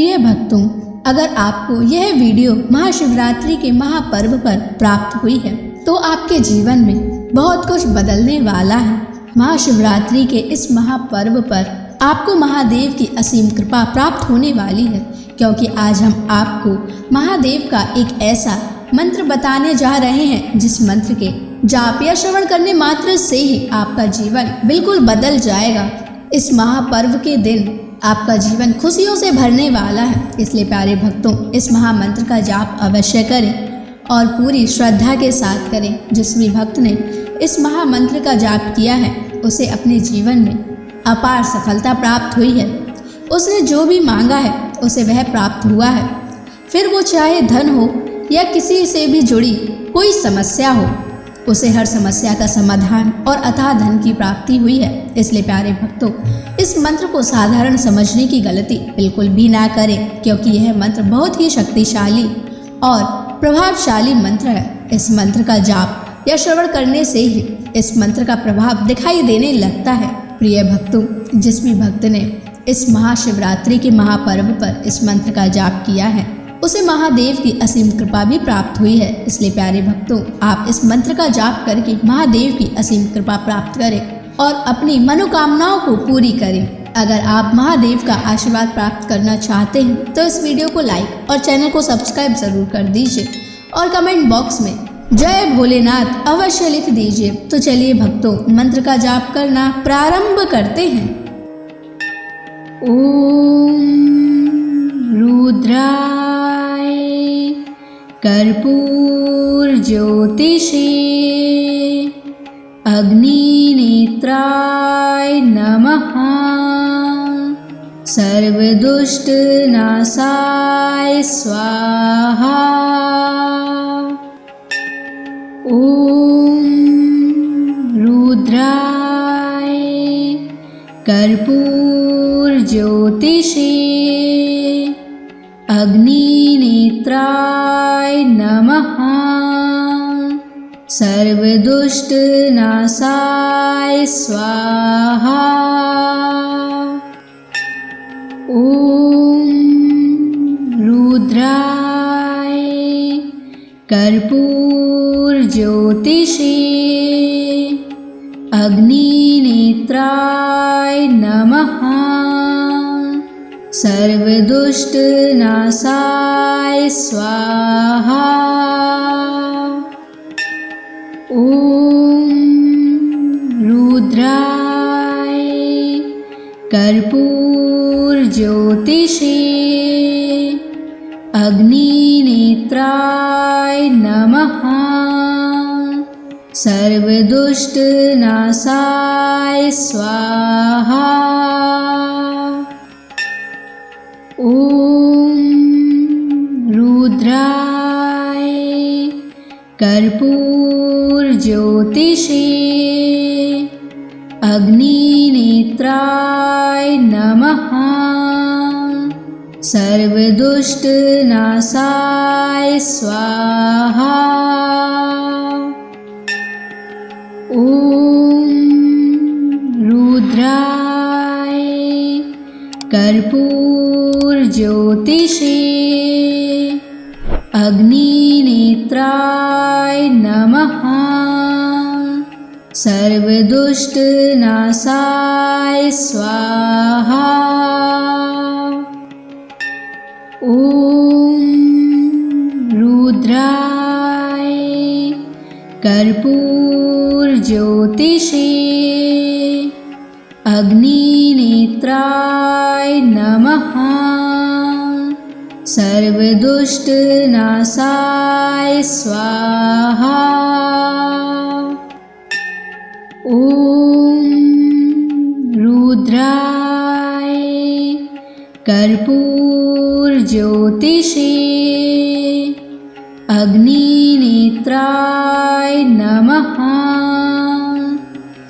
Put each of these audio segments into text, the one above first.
प्रिय भक्तों, अगर आपको यह वीडियो महाशिवरात्रि के महापर्व पर प्राप्त हुई है तो आपके जीवन में बहुत कुछ बदलने वाला है। महाशिवरात्रि के इस महापर्व पर आपको महादेव की असीम कृपा प्राप्त होने वाली है, क्योंकि आज हम आपको महादेव का एक ऐसा मंत्र बताने जा रहे हैं जिस मंत्र के जाप या श्रवण करने मात्र से ही आपका जीवन बिल्कुल बदल जाएगा। इस महापर्व के दिन आपका जीवन खुशियों से भरने वाला है, इसलिए प्यारे भक्तों, इस महामंत्र का जाप अवश्य करें और पूरी श्रद्धा के साथ करें। जिस भी भक्त ने इस महामंत्र का जाप किया है उसे अपने जीवन में अपार सफलता प्राप्त हुई है। उसने जो भी मांगा है उसे वह प्राप्त हुआ है, फिर वो चाहे धन हो या किसी से भी जुड़ी कोई समस्या हो, उसे हर समस्या का समाधान और अथाह धन की प्राप्ति हुई है। इसलिए प्यारे भक्तों, इस मंत्र को साधारण समझने की गलती बिल्कुल भी ना करें, क्योंकि यह मंत्र बहुत ही शक्तिशाली और प्रभावशाली मंत्र है। इस मंत्र का जाप या श्रवण करने से ही इस मंत्र का प्रभाव दिखाई देने लगता है। प्रिय भक्तों, जिस भी भक्त ने इस महाशिवरात्रि के महापर्व पर इस मंत्र का जाप किया है उसे महादेव की असीम कृपा भी प्राप्त हुई है। इसलिए प्यारे भक्तों, आप इस मंत्र का जाप करके महादेव की असीम कृपा प्राप्त करें और अपनी मनोकामनाओं को पूरी करें। अगर आप महादेव का आशीर्वाद प्राप्त करना चाहते हैं तो इस वीडियो को लाइक और चैनल को सब्सक्राइब जरूर कर दीजिए और कमेंट बॉक्स में जय भोलेनाथ अवश्य लिख दीजिए। तो चलिए भक्तों, मंत्र का जाप करना प्रारंभ करते हैं। ओम रुद्राय कर्पूर ज्योतिषे अग्निनेत्राय नमः। सर्वदुष्ट नाशाय स्वाहा। ओम रुद्राय कर्पूर ज्योतिषे अग्निनेत्राय नमः। सर्वदुष्ट नाशाय स्वाहा। ओम रुद्राय कर्पूर ज्योतिषे अग्निनेत्राय नमः। सर्वदुष्ट नाशाय स्वाहा। ओम रुद्राय कर्पूर ज्योतिषे अग्निनेत्राय नमः। सर्वदुष्ट नाशाय स्वाहा। ओम रुद्राय कर्पूर ज्योतिषे अग्निनेत्राय नमः। सर्वदुष्ट नाशाय स्वाहा। ओम रुद्राय कर्पूर ज्योतिषे अग्निनेत्राय नमः। सर्वदुष्ट नाशाय स्वाहा। ओम रुद्राय कर्पूर ज्योतिषे अग्निनेत्राय नमः। सर्वदुष्ट नाशाय स्वाहा। ओम रुद्राय कर्पूर ज्योतिषे अग्निनेत्राय नमः।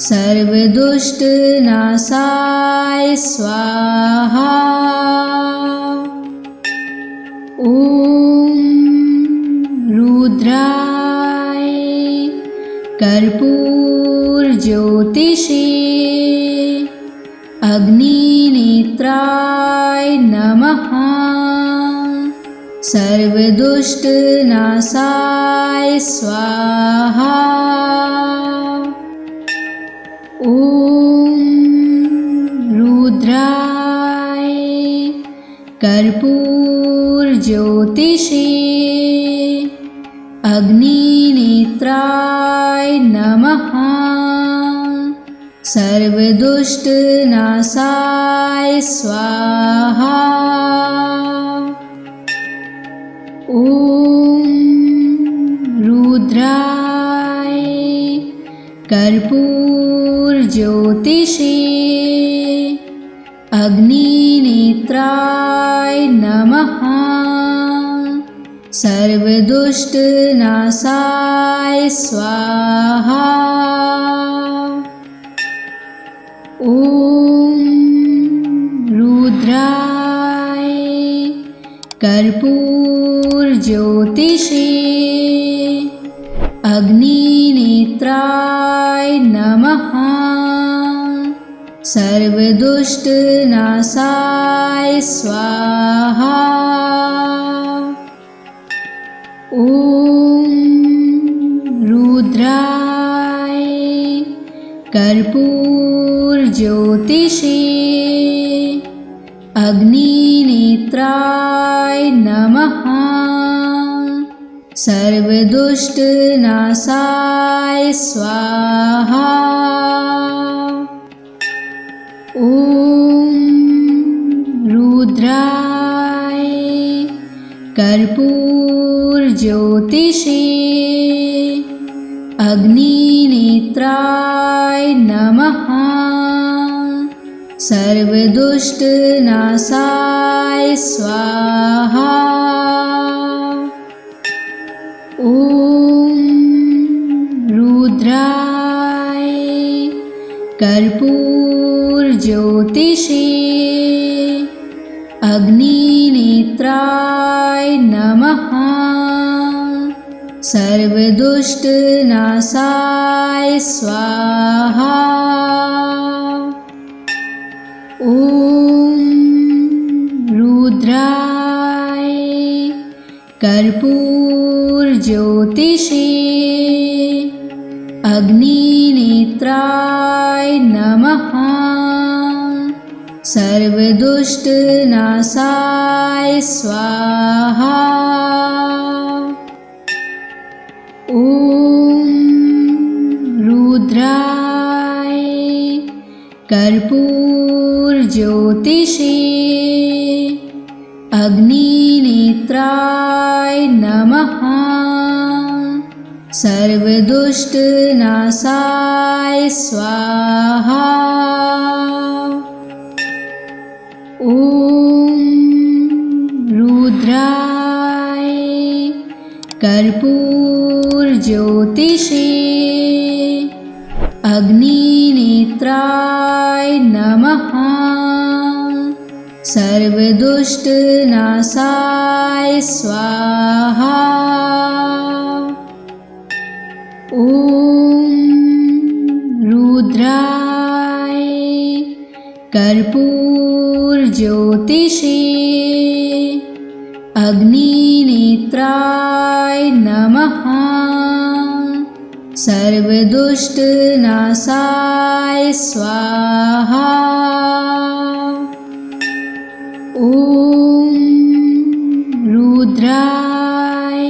सर्वदुष्ट नाशाय स्वाहा। ओम रुद्राय कर्पूर ज्योतिषे अग्निनेत्राय नमः। सर्वदुष्टनाशाय स्वाहा। ॐ रुद्राय कर्पूरज्योतिषे अग्निनेत्राय नमः। सर्वदुष्टनाशाय स्वाहा। ॐ रुद्राय कर्पूरज्योतिषे अग्निनेत्राय नमः। सर्वदुष्टनाशाय स्वाहा। ॐ रुद्राय कर्पूरज्योतिषे अग्निनेत्राय नमः। सर्वदुष्टनाशाय स्वाहा। ॐ रुद्राय कर्पूरज्योतिषे अग्निनेत्राय नमः। सर्वदुष्टनाशाय स्वाहा। ॐ रुद्राय कर्पूरज्योतिषे अग्निनेत्राय नमः। सर्वदुष्टनाशाय स्वाहा। ॐ रुद्राय कर्पूरज्योतिषे अग्निनेत्राय नमः। सर्वदुष्टनाशाय स्वाहा। ॐ रुद्राय कर्पूरज्योतिषे अग्निनेत्राय नमः। सर्वदुष्टनाशाय स्वाहा। ॐ रुद्राय कर्पूरज्योतिषे अग्निनेत्राय नमः। सर्वदुष्टनाशाय स्वाहा। ॐ रुद्राय कर्पूरज्योतिषे अग्निनेत्राय नमः। सर्वदुष्टनाशाय स्वाहा। ॐ रुद्राय कर्पूरज्योतिषे अग्निनेत्राय नमः। सर्वदुष्टनाशाय स्वाहा। ॐ रुद्राय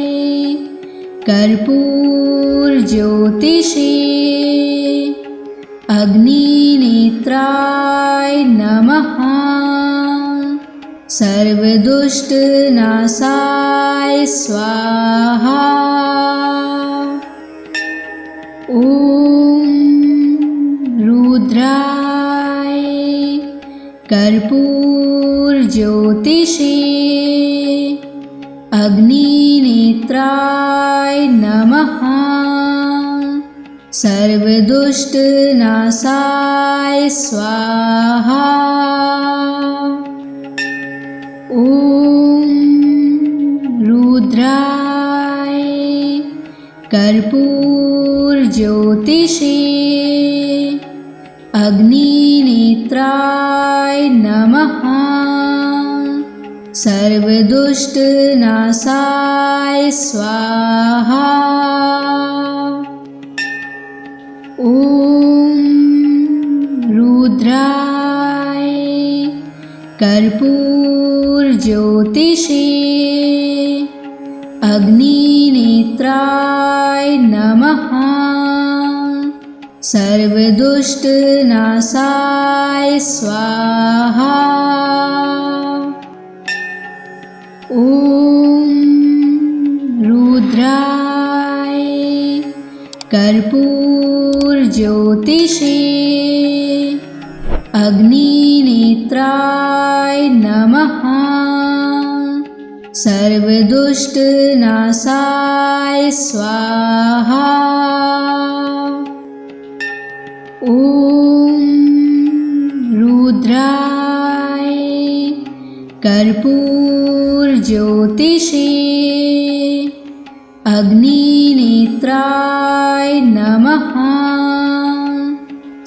कर्पूरज्योतिषे अग्निनेत्राय नमः। सर्वदुष्टनाशाय स्वाहा। ॐ रुद्राय कर्पूरज्योतिषे अग्निनेत्राय नमः। सर्वदुष्टनाशाय स्वाहा। ॐ रुद्राय कर्पूरज्योतिषे अग्निनेत्राय नमः। सर्वदुष्टनाशाय स्वाहा। ॐ रुद्राय कर्पूरज्योतिषे अग्निनेत्राय नमः। सर्वदुष्टनाशाय स्वाहा। ॐ रुद्राय कर्पूरज्योतिषे अग्निनेत्राय नमः। सर्वदुष्टनाशाय स्वाहा। ॐ रुद्राय कर्पूरज्योतिषे अग्निनेत्राय नमः।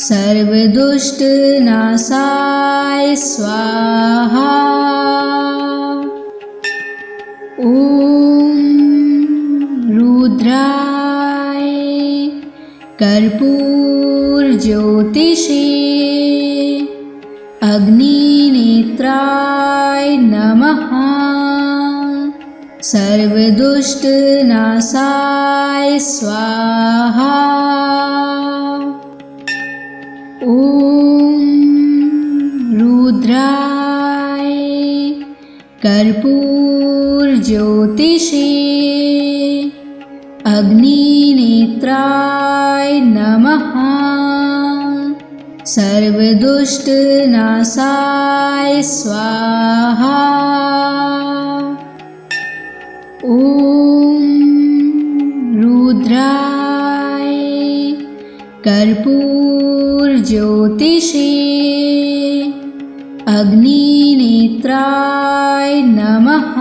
सर्वदुष्टनाशाय स्वाहा। ॐ रुद्राय कर्पूरज्योतिषे अग्निनेत्राय नमः। सर्वदुष्टनाशाय स्वाहा। ॐ रुद्राय कर्पूरज्योतिषे अग्निनेत्राय नमः। सर्वदुष्टनाशाय स्वाहा। ॐ रुद्राय कर्पूरज्योतिषे अग्निनेत्राय नमः।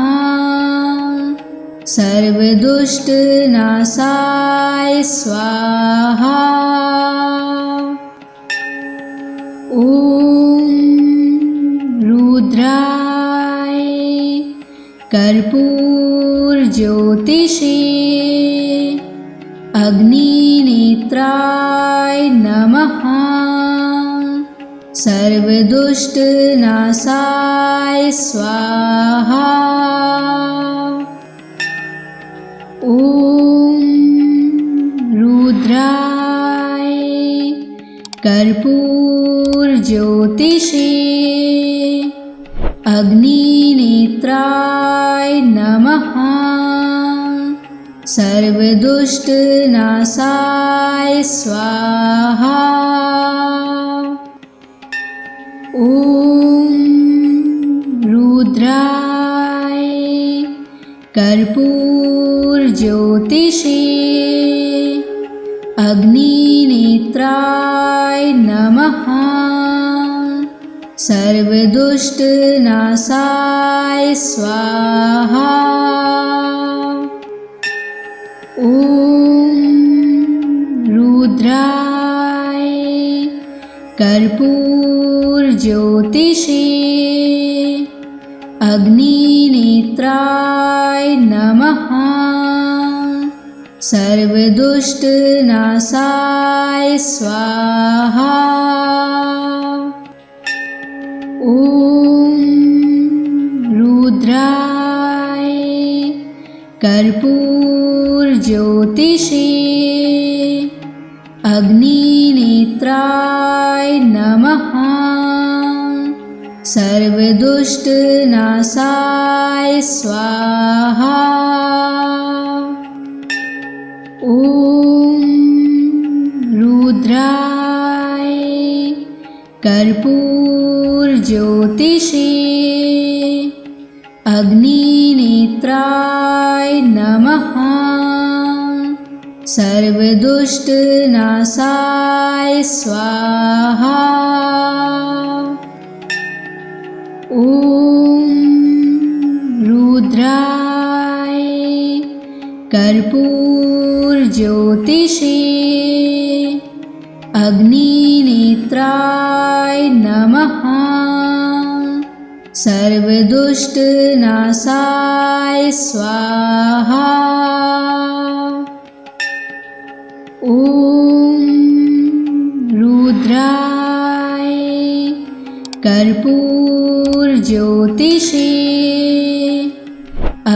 सर्वदुष्टनाशाय स्वाहा। ॐ रुद्राय कर्पूरज्योतिषे अग्निनेत्राय नमः। सर्वदुष्टनाशाय स्वाहा। ॐ रुद्राय कर्पूरज्योतिषे अग्निनेत्राय नमः। सर्वदुष्टनाशाय स्वाहा। ॐ रुद्राय कर्पूरज्योतिषे अग्निनेत्राय नमः। सर्वदुष्टनाशाय स्वाहा। ॐ रुद्राय कर्पूरज्योतिषे अग्निनेत्राय नमः। सर्वदुष्टनाशाय स्वाहा। ॐ रुद्राय कर्पूरज्योतिषे अग्निनेत्राय नमः। सर्वदुष्टनाशाय स्वाहा। ॐ रुद्राय कर्पूरज्योतिषे अग्निनेत्राय नमः। सर्वदुष्टनाशाय स्वाहा। ॐ रुद्राय कर्पूरज्योतिषे अग्निनेत्राय नमः। सर्वदुष्टनाशाय स्वाहा। ॐ रुद्राय कर्पूरज्योतिषे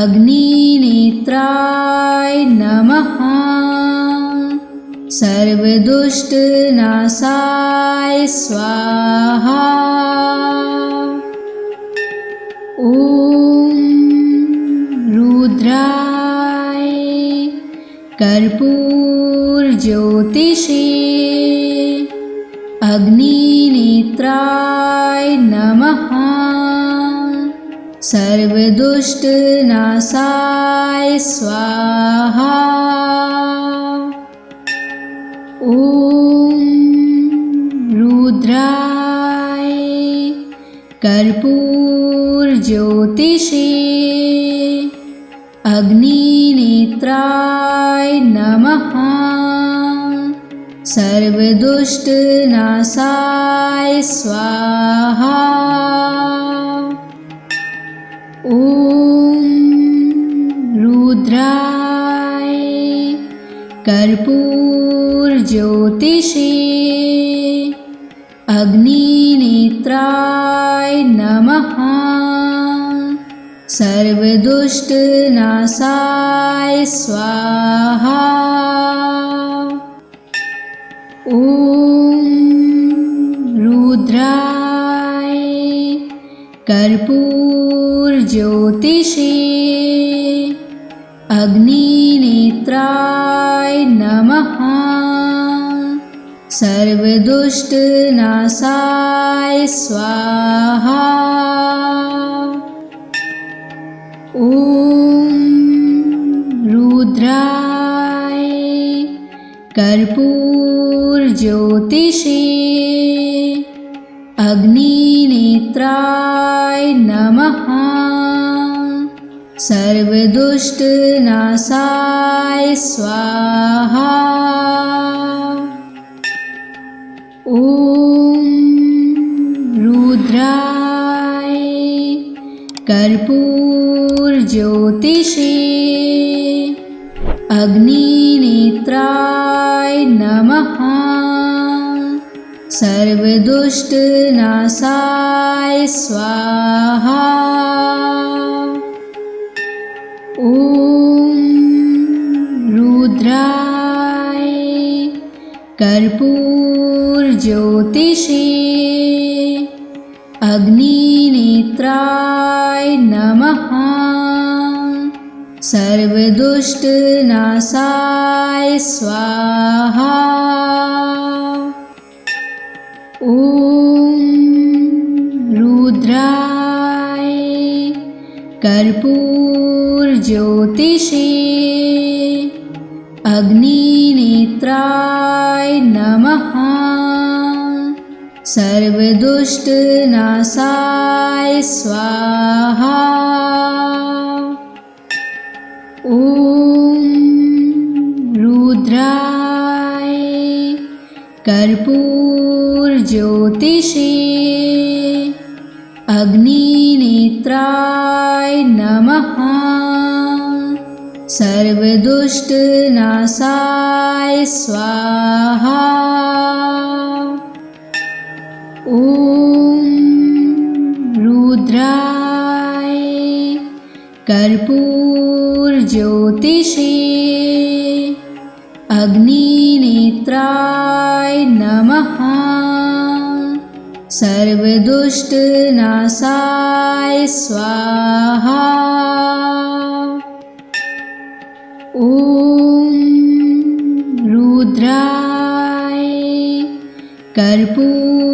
अग्निनेत्राय नमः। सर्वदुष्टनाशाय स्वाहा। ॐ रुद्राय कर्पूरज्योतिषे अग्निनेत्राय नमः। सर्वदुष्टनाशाय स्वाहा। ॐ रुद्राय कर्पूरज्योतिषे अग्निनेत्राय नमः। सर्वदुष्टनाशाय स्वाहा। ॐ रुद्राय कर्पूरज्योतिषे अग्निनेत्राय नमः। सर्वदुष्टनाशाय स्वाहा। ॐ रुद्राय कर्पूरज्योतिषे अग्निनेत्राय नमः। सर्वदुष्टनाशाय स्वाहा। ॐ रुद्राय कर्पूरज्योतिषे अग्निनेत्राय नमः। सर्वदुष्टनाशाय स्वाहा। ॐ रुद्राय कर्पूरज्योतिषे अग्निनेत्राय नमः। सर्वदुष्टनाशाय स्वाहा। ॐ रुद्राय कर्पूरज्योतिषे अग्निनेत्राय नमः। सर्वदुष्टनाशाय स्वाहा। ॐ रुद्राय कर्पूरज्योतिषे अग्निनेत्राय नमः। सर्वदुष्टनाशाय स्वाहा। ॐ रुद्राय कर्पूरज्योतिषे अग्निनेत्राय नमः। सर्वदुष्टनाशाय स्वाहा। ॐ रुद्राय कर्पूरज्योतिषे अग्निनेत्राय नमः। सर्वदुष्टनाशाय स्वाहा। ॐ रुद्राय कर्पूरज्योतिषे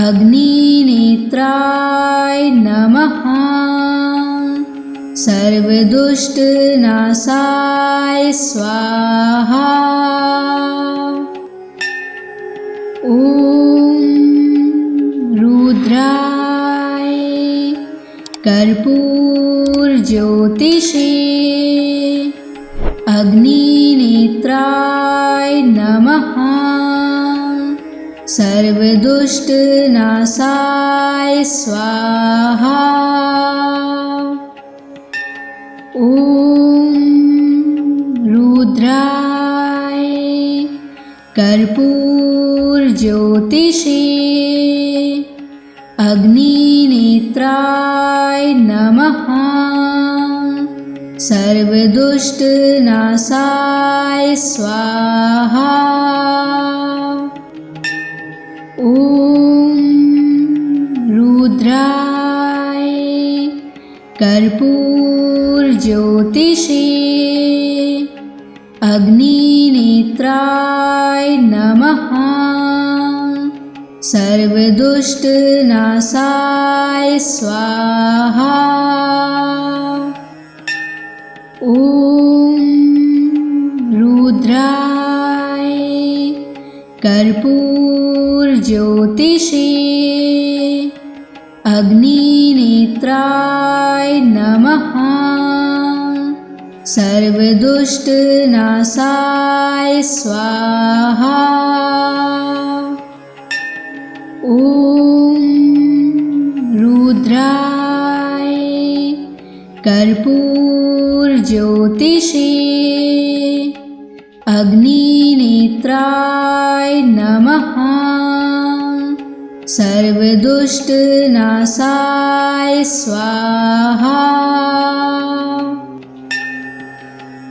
अग्निनेत्राय नमः। सर्वदुष्टनाशाय स्वाहा। ॐ रुद्राय कर्पूरज्योतिषे अग्निनेत्राय नमः। सर्वदुष्टनाशाय स्वाहा। ॐ रुद्राय कर्पूरज्योतिषे अग्निनेत्राय नमः। सर्वदुष्टनाशाय स्वाहा। ॐ रुद्राय कर्पूरज्योतिषे अग्निनेत्राय नमः। सर्वदुष्टनाशाय स्वाहा। ॐ रुद्राय कर्पूरज्योतिषे अग्निनेत्राय नमः। सर्वदुष्टनाशाय स्वाहा। ॐ रुद्राय कर्पूरज्योतिषे अग्निनेत्राय नमः। सर्वदुष्टनाशाय स्वाहा।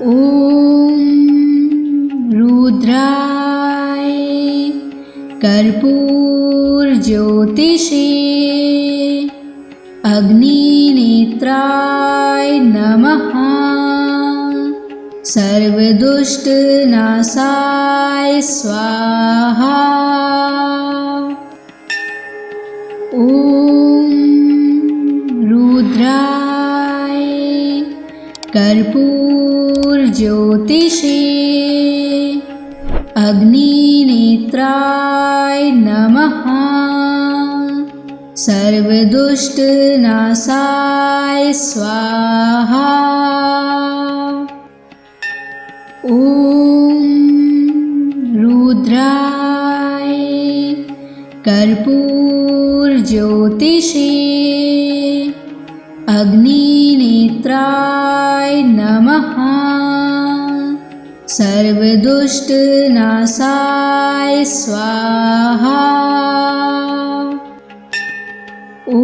ॐ रुद्राय कर्पूरज्योतिषे अग्निनेत्राय नमः। सर्वदुष्टनाशाय स्वाहा। ॐ रुद्राय कर्पूरज्योतिषे अग्निनेत्राय नमः। सर्वदुष्टनाशाय स्वाहा। ॐ रुद्राय कर्पूरज्योतिषे अग्निनेत्राय नमः। सर्वदुष्टनाशाय स्वाहा। ॐ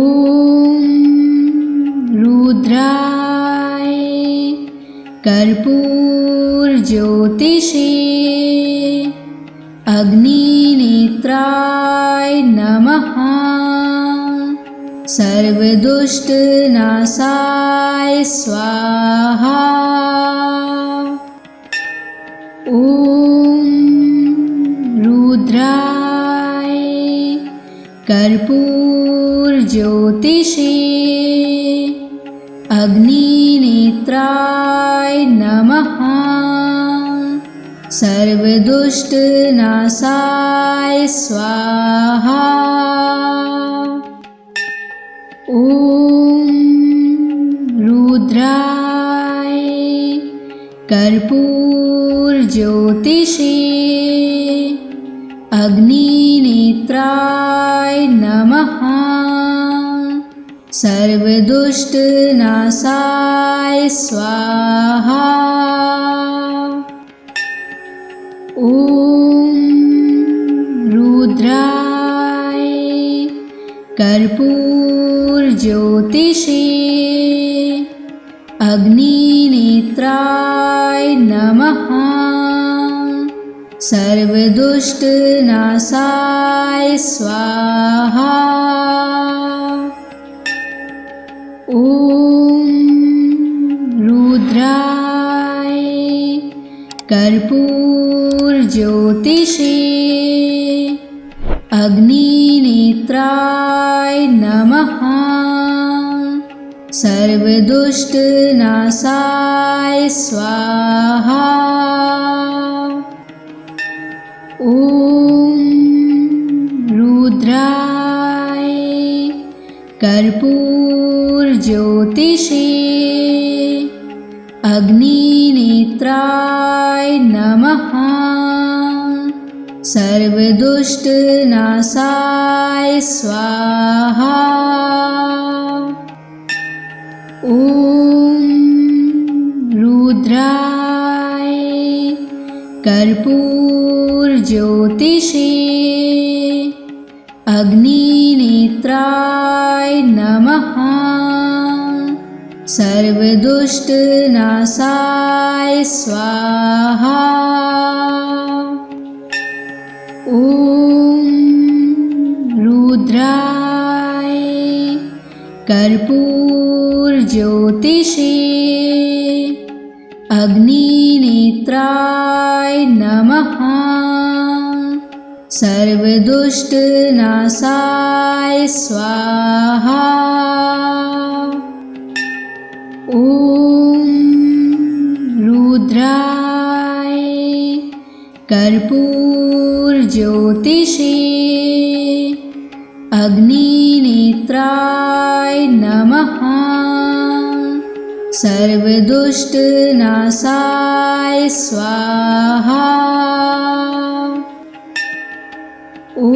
रुद्राय कर्पूरज्योतिषे अग्निनेत्राय नमः। सर्वदुष्टनाशाय स्वाहा। ॐ रुद्राय कर्पूरज्योतिषे अग्निनेत्राय नमः। सर्वदुष्टनाशाय स्वाहा। ॐ रुद्राय कर्पूरज्योतिषे अग्निनेत्राय नमः। सर्वदुष्टनाशाय स्वाहा। ॐ रुद्राय कर्पूरज्योतिषे अग्निनेत्राय नमः। सर्वदुष्टनाशाय स्वाहा। ॐ रुद्राय कर्पूरज्योतिषे अग्निनेत्राय नमः। सर्वदुष्टनाशाय स्वाहा। ॐ रुद्राय कर्पूरज्योतिषे अग्निनेत्राय नमः। सर्वदुष्टनाशाय स्वाहा। ॐ रुद्राय कर्पूरज्योतिषे अग्निनेत्राय नमः। सर्वदुष्टनाशाय स्वाहा। ॐ रुद्राय कर्पूरज्योतिषे अग्निनेत्राय नमः। सर्वदुष्टनाशाय स्वाहा। ॐ रुद्राय कर्पूरज्योतिषे अग्निनेत्राय नमः। सर्वदुष्टनाशाय स्वाहा। ॐ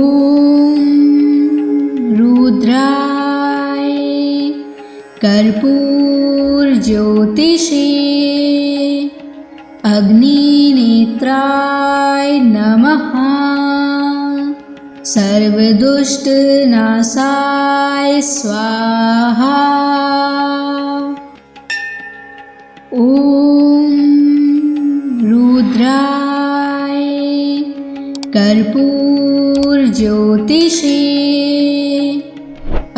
रुद्राय कर्पूरज्योतिषे अग्निनेत्राय नमः। सर्वदुष्टनाशाय स्वाहा। ॐ रुद्राय कर्पूरज्योतिषे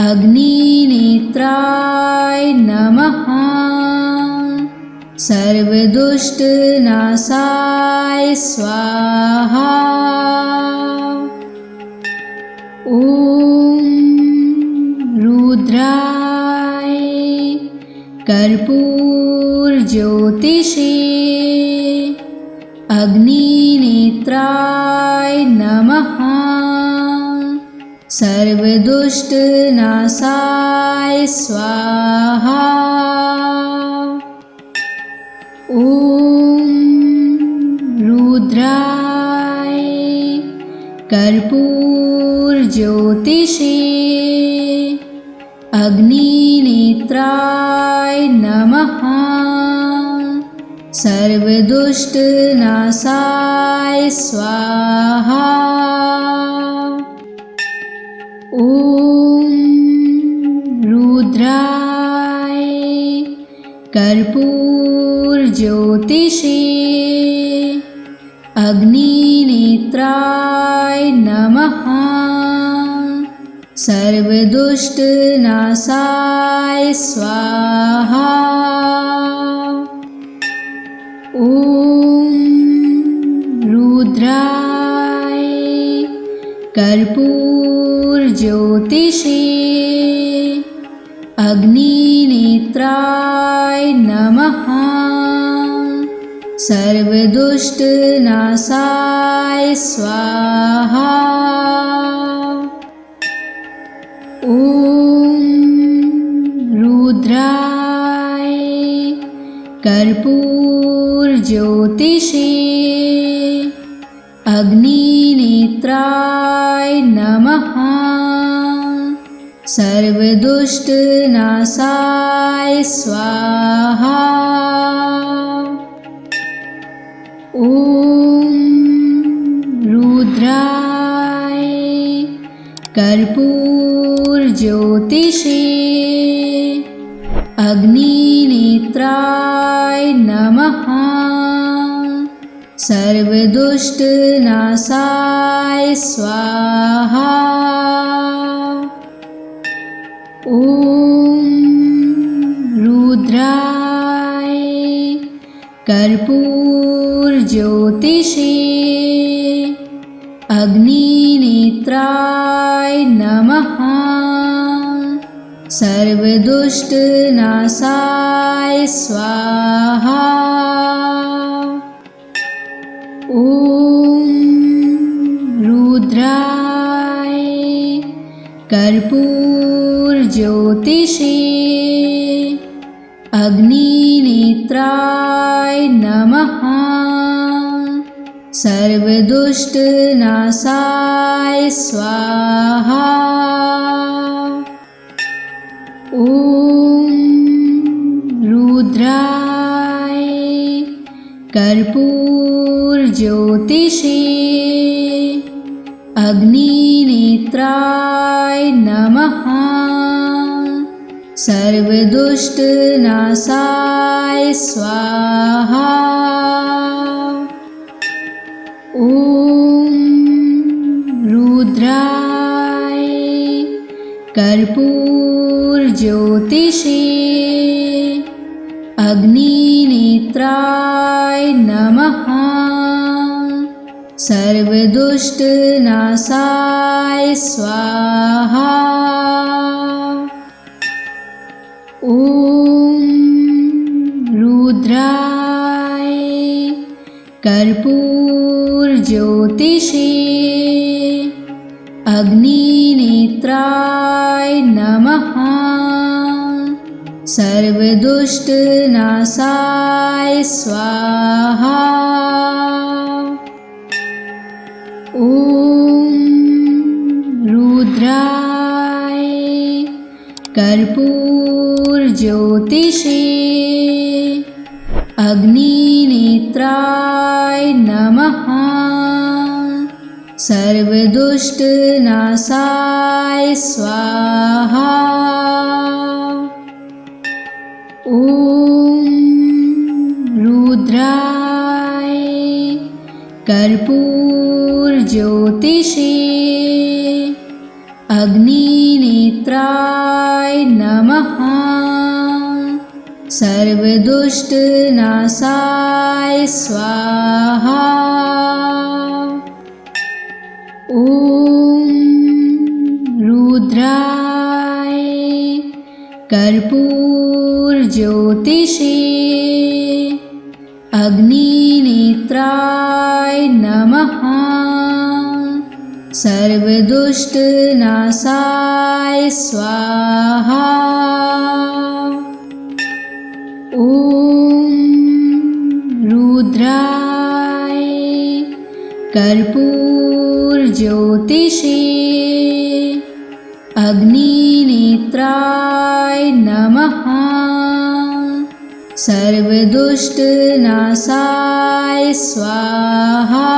अग्निनेत्राय नमः। सर्वदुष्टनाशाय स्वाहा। ॐ रुद्राय कर्पूरज्योतिषे अग्निनेत्राय नमः। सर्वदुष्टनाशाय स्वाहा। ॐ रुद्राय कर्पूरज्योतिषे अग्निनेत्राय नमः। सर्वदुष्टनाशाय स्वाहा। ॐ रुद्राय कर्पूरज्योतिषे अग्निनेत्राय नमः। सर्वदुष्टनाशाय स्वाहा। ॐ रुद्राय कर्पूरज्योतिषे अग्निनेत्राय नमः। सर्वदुष्टनाशाय स्वाहा। ॐ रुद्राय कर्पूरज्योतिषे अग्निनेत्राय नमः। सर्वदुष्टनाशाय स्वाहा। ॐ रुद्राय कर्पूरज्योतिषे अग्निनेत्राय नमः। सर्वदुष्टनाशाय स्वाहा। ॐ रुद्राय कर्पूरज्योतिषे अग्निनेत्राय नमः। सर्वदुष्टनाशाय स्वाहा। ॐ रुद्राय कर्पूरज्योतिषे अग्निनेत्राय नमः। सर्वदुष्टनाशाय स्वाहा। ॐ रुद्राय कर्पूरज्योतिषे अग्निनेत्राय नमः। सर्वदुष्टनाशाय स्वाहा। ॐ रुद्राय कर्पूरज्योतिषे अग्निनेत्राय नमः। सर्वदुष्टनाशाय स्वाहा। ॐ रुद्राय कर्पूरज्योतिषे अग्निनेत्राय नमः। सर्वदुष्टनाशाय स्वाहा। ॐ रुद्राय कर्पूरज्योतिषे अग्निनेत्राय नमः। सर्वदुष्टनाशाय स्वाहा। ॐ रुद्राय कर्पूरज्योतिषे अग्निनेत्राय नमः। सर्वदुष्टनाशाय स्वाहा। ॐ रुद्राय कर्पूरज्योतिषे अग्निनेत्राय नमः। सर्वदुष्टनाशाय स्वाहा। ॐ रुद्राय कर्पूरज्योतिषे अग्निनेत्राय नमः। सर्वदुष्टनाशाय स्वाहा।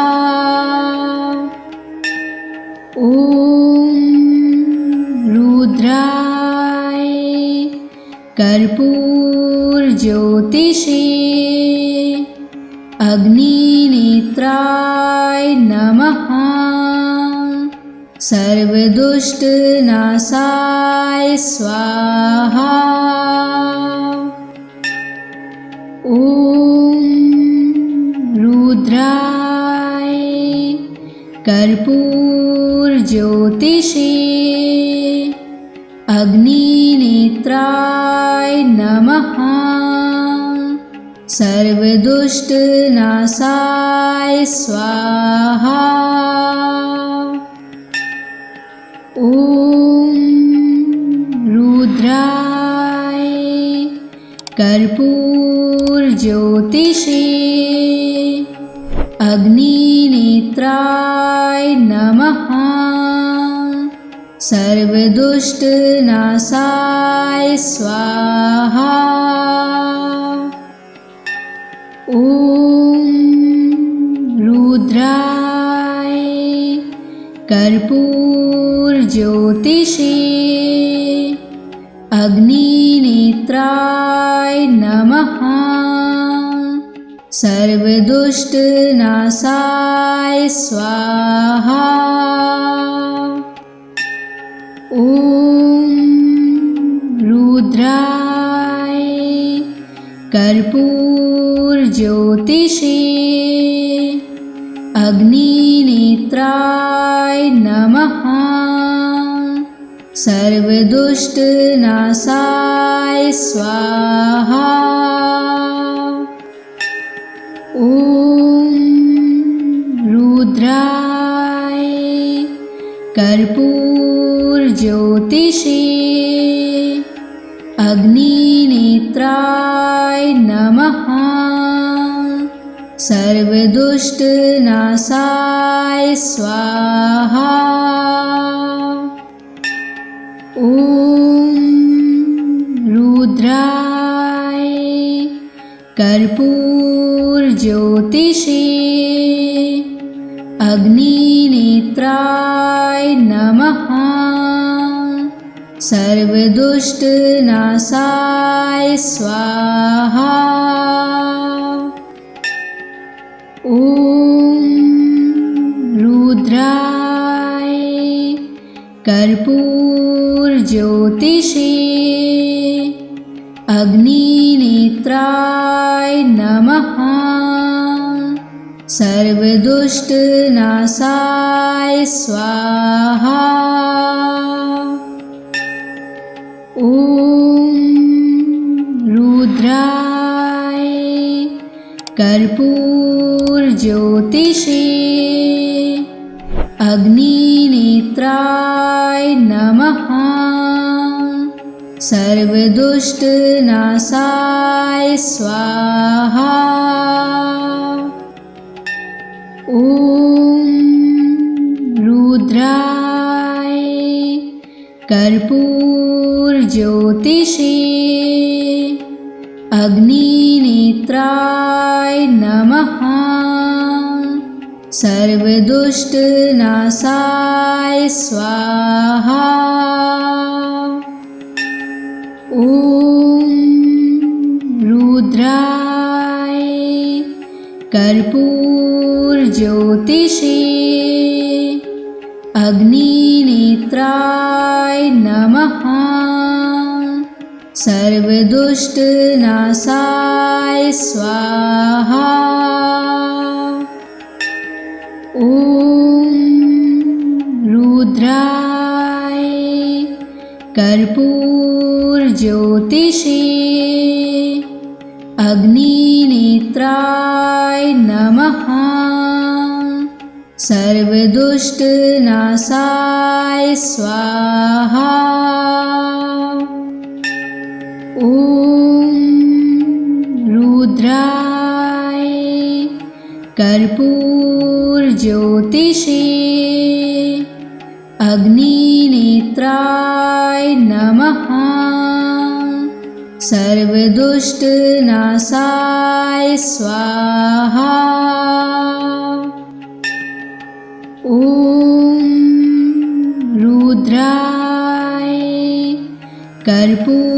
ॐ रुद्राय कर्पूरज्योतिषे अग्निनेत्राय नमः। सर्वदुष्टनाशाय स्वाहा। ॐ रुद्राय कर्पूरज्योतिषे अग्निनेत्राय नमः। सर्वदुष्टनाशाय स्वाहा। ॐ रुद्राय कर्पूरज्योतिषे अग्निनेत्राय नमः। सर्वदुष्टनाशाय स्वाहा। ॐ रुद्राय कर्पूरज्योतिषे अग्निनेत्राय नमः। सर्वदुष्टनाशाय स्वाहा। ॐ रुद्राय कर्पूरज्योतिषे अग्निनेत्राय नमः। सर्वदुष्टनाशाय स्वाहा। ॐ रुद्राय कर्पूरज्योतिषे अग्निनेत्राय नमः। सर्वदुष्टनाशाय स्वाहा। ॐ रुद्राय कर्पूरज्योतिषे अग्निनेत्राय नमः। सर्वदुष्टनाशाय स्वाहा। ॐ रुद्राय कर्पूरज्योतिषे अग्निनेत्राय नमः। सर्वदुष्टनाशाय स्वाहा। ॐ रुद्राय कर्पूरज्योतिषे अग्निनेत्राय नमः। सर्वदुष्टनाशाय स्वाहा। ॐ रुद्राय कर्पूरज्योतिषे अग्निनेत्राय नमः। सर्वदुष्टनाशाय स्वाहा। ॐ रुद्राय कर्पूरज्योतिषे अग्निनेत्राय नमः। सर्वदुष्टनाशाय स्वाहा। ॐ रुद्राय कर्पूरज्योतिषे अग्निनेत्राय नमः। सर्वदुष्टनाशाय स्वाहा। ॐ रुद्राय कर्पूरज्योतिषे अग्निनेत्राय नमः। सर्वदुष्टनाशाय स्वाहा। ॐ रुद्राय कर्पूरज्योतिषे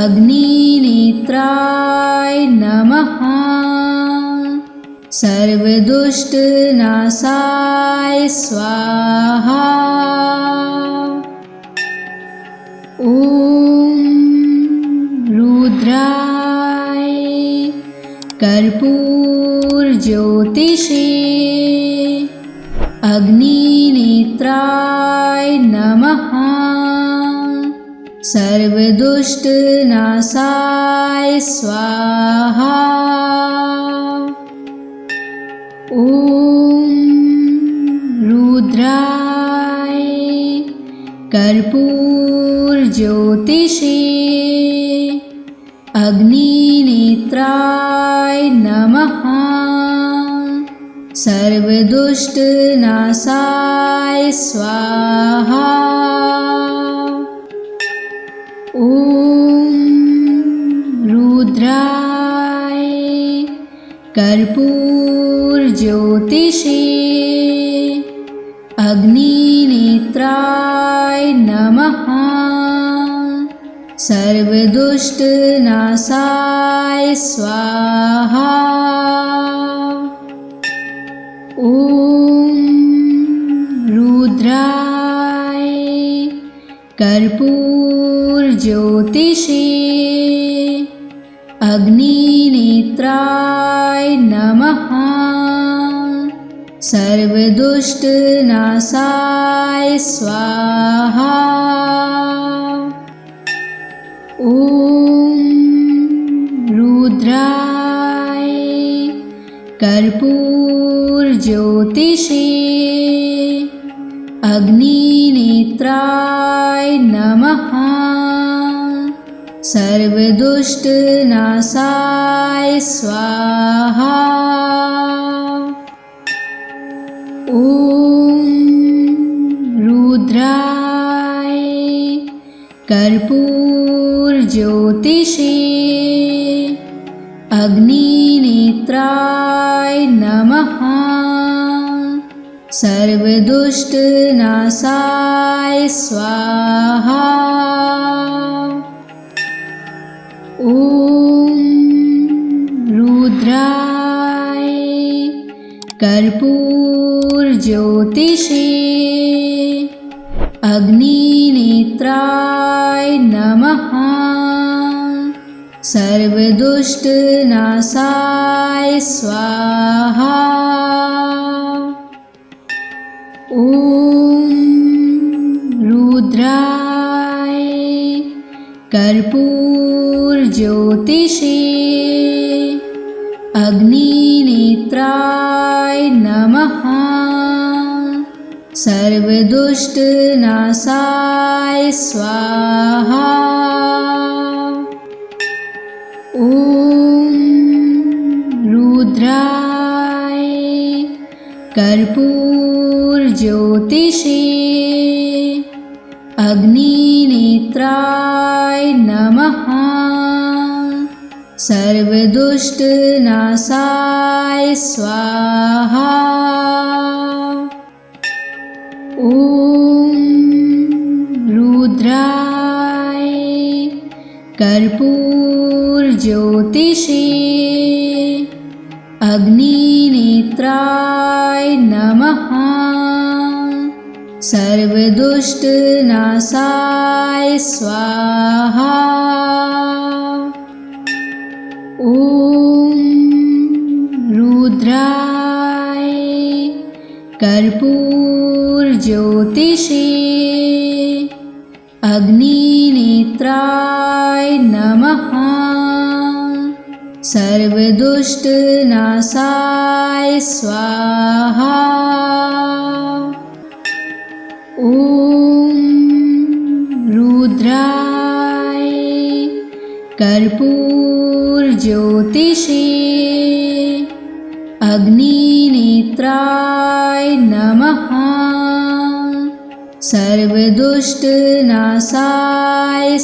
अग्निनेत्राय नमः। सर्वदुष्टनाशाय स्वाहा। ॐ रुद्राय कर्पूरज्योतिषे अग्निनेत्राय नमः। सर्वदुष्टनाशाय स्वाहा। ॐ रुद्राय कर्पूरज्योतिषे अग्निनेत्राय नमः। सर्वदुष्टनाशाय स्वाहा। ॐ रुद्राय कर्पूरज्योतिषे अग्निनेत्राय नमः। सर्वदुष्टनाशाय स्वाहा। ॐ रुद्राय कर्पूरज्योतिषे अग्निनेत्राय नमः। सर्वदुष्टनाशाय स्वाहा। ॐ रुद्राय कर्पूरज्योतिषे अग्निनेत्राय नमः। सर्वदुष्टनाशाय स्वाहा। ॐ रुद्राय कर्पूरज्योतिषे अग्निनेत्राय नमः। सर्वदुष्टनाशाय स्वाहा। ॐ रुद्राय कर्पूरज्योतिषे अग्निनेत्राय नमः। सर्वदुष्टनाशाय स्वाहा। ॐ रुद्राय कर्पूरज्योतिषे अग्निनेत्राय नमः। सर्वदुष्टनाशाय स्वाहा। ॐ रुद्राय कर्पूरज्योतिषे अग्निनेत्राय नमः। सर्वदुष्टनाशाय स्वाहा। ॐ रुद्राय कर्पूरज्योतिषे अग्निनेत्राय नमः। सर्वदुष्टनाशाय स्वाहा। ॐ रुद्राय कर्पूरज्योतिषे अग्निनेत्राय नमः। सर्वदुष्टनाशाय स्वाहा। ॐ रुद्राय कर्पूरज्योतिषे अग्निनेत्राय नमः। सर्वदुष्टनाशाय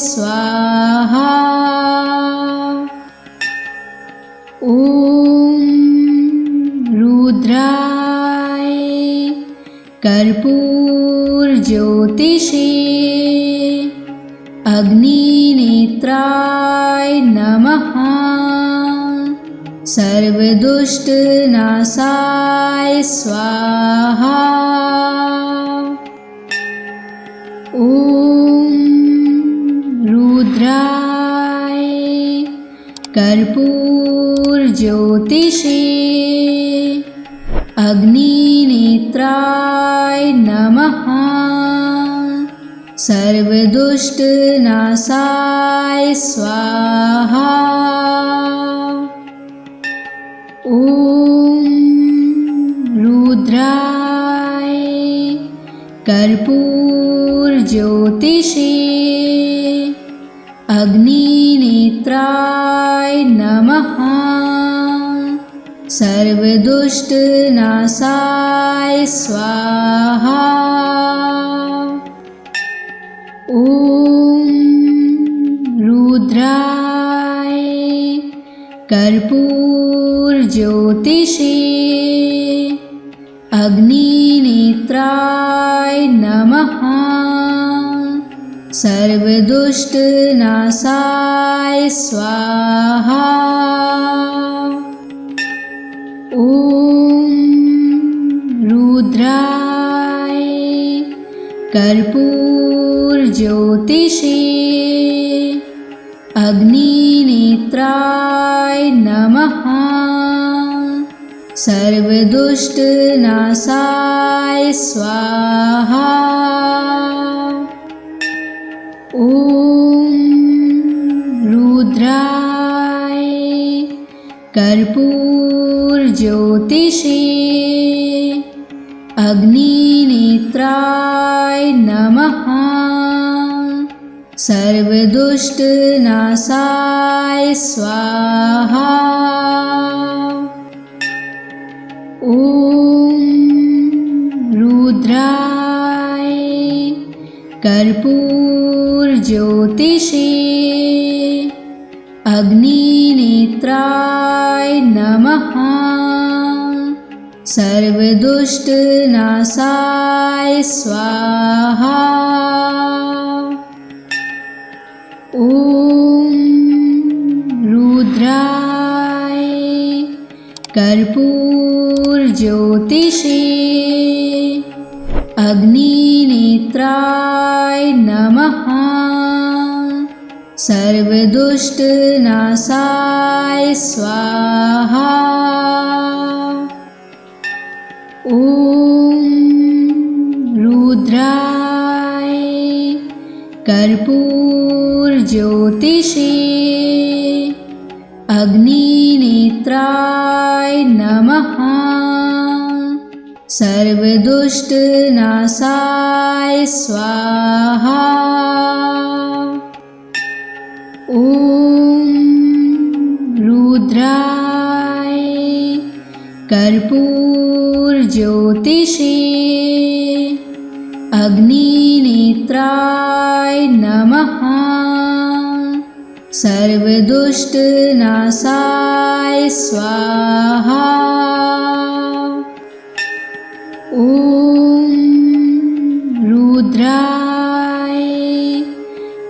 स्वाहा। ॐ रुद्राय कर्पूरज्योतिषे अग्निनेत्राय नमः। सर्वदुष्टनाशाय स्वाहा। ॐ रुद्राय कर्पूरज्योतिषे अग्निनेत्राय नमः। सर्वदुष्टनाशाय स्वाहा। ॐ रुद्राय कर्पूरज्योतिषे अग्निनेत्राय नमः। सर्वदुष्टनाशाय स्वाहा। ॐ रुद्राय कर्पूरज्योतिषे अग्निनेत्राय नमः। सर्वदुष्टनाशाय स्वाहा। ॐ रुद्राय कर्पूरज्योतिषे अग्निनेत्राय नमः। सर्वदुष्टनाशाय स्वाहा। ॐ रुद्राय कर्पूरज्योतिषे अग्निनेत्राय नमः। सर्वदुष्टनाशाय स्वाहा। ॐ रुद्राय कर्पूरज्योतिषे अग्निनेत्राय नमः। सर्वदुष्टनाशाय स्वाहा। ॐ रुद्राय कर्पूरज्योतिषे अग्निनेत्राय नमः। सर्वदुष्टनाशाय स्वाहा। ॐ रुद्राय कर्पूरज्योतिषे अग्निनेत्राय नमः। सर्वदुष्टनाशाय स्वाहा। ॐ रुद्राय कर्पूरज्योतिषे अग्निनेत्राय नमः। सर्वदुष्टनाशाय स्वाहा। ॐ रुद्राय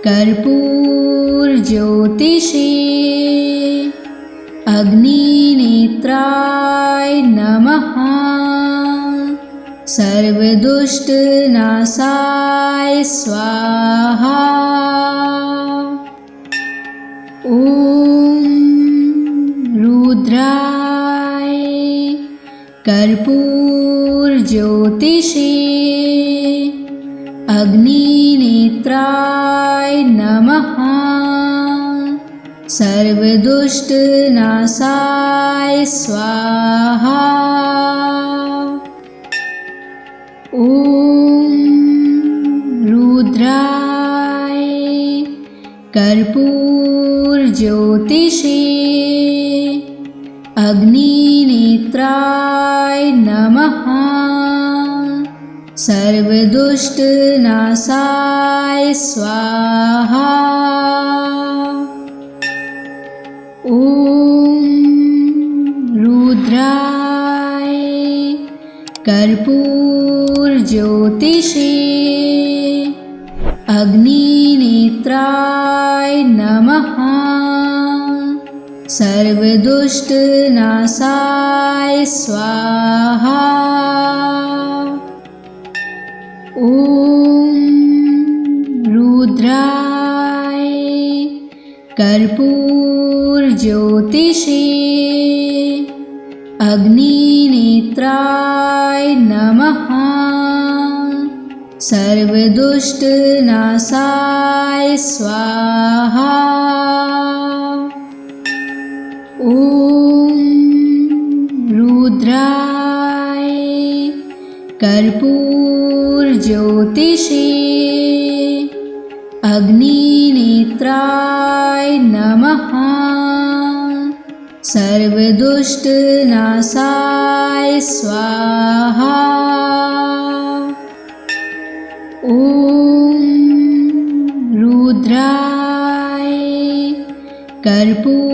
कर्पूरज्योतिषे अग्निनेत्राय नमः। सर्वदुष्टनाशाय स्वाहा। ॐ रुद्राय कर्पूरज्योतिषे अग्निनेत्राय नमः। सर्वदुष्टनाशाय स्वाहा। ॐ रुद्राय कर्पूरज्योतिषे अग्निनेत्राय नमः। सर्वदुष्टनाशाय स्वाहा। ॐ रुद्राय कर्पूरज्योतिषे अग्निनेत्राय नमः। सर्वदुष्टनाशाय स्वाहा। ॐ रुद्राय कर्पूरज्योतिषे अग्निनेत्राय नमः। सर्वदुष्टनाशाय स्वाहा। ॐ रुद्राय कर्पूरज्योतिषे अग्निनेत्राय नमः। सर्वदुष्टनाशाय स्वाहा। ॐ रुद्राय कर्पूरज्योतिषे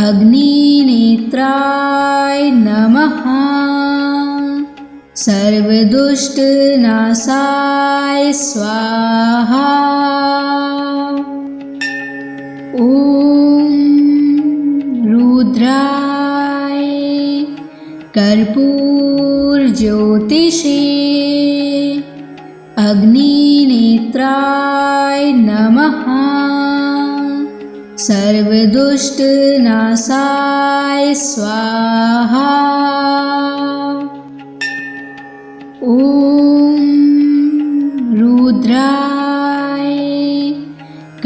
अग्निनेत्राय नमः। सर्वदुष्टनाशाय स्वाहा। ॐ रुद्राय कर्पूरज्योतिषे अग्निनेत्राय नमः। सर्वदुष्टनाशाय स्वाहा। ॐ रुद्राय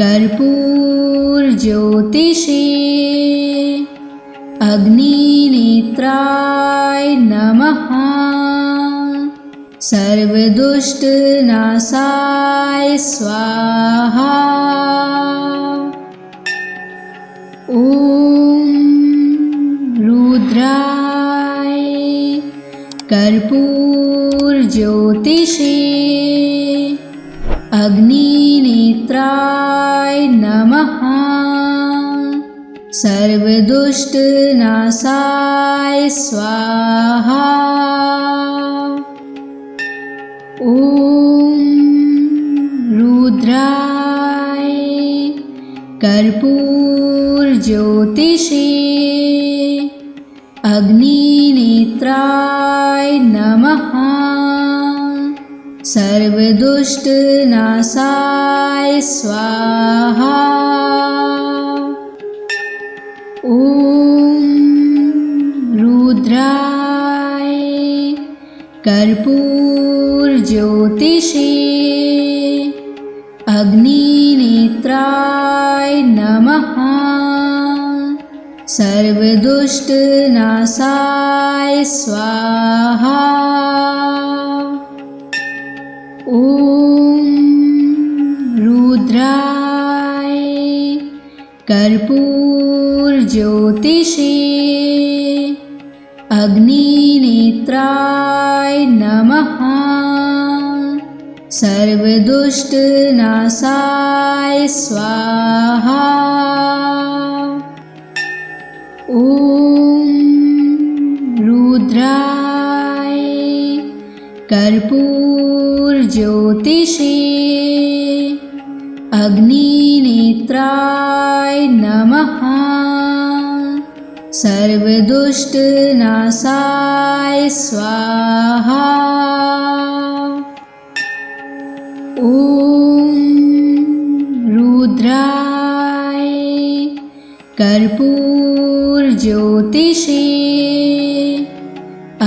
कर्पूरज्योतिषे अग्निनेत्राय नमः। सर्वदुष्टनाशाय स्वाहा। ॐ रुद्राय कर्पूरज्योतिषे अग्निनेत्राय नमः। सर्वदुष्टनाशाय स्वाहा। ॐ रुद्राय कर्पूरज्योतिषे अग्निनेत्राय नमः। सर्वदुष्टनाशाय स्वाहा। ॐ रुद्राय कर्पूरज्योतिषे अग्निनेत्राय नमः। सर्वदुष्टनाशाय स्वाहा। ॐ रुद्राय कर्पूरज्योतिषे अग्निनेत्राय नमः। सर्वदुष्टनाशाय स्वाहा। ॐ रुद्राय कर्पूरज्योतिषे अग्निनेत्राय नमः। सर्वदुष्टनाशाय स्वाहा। ॐ रुद्राय कर्पूरज्योतिषे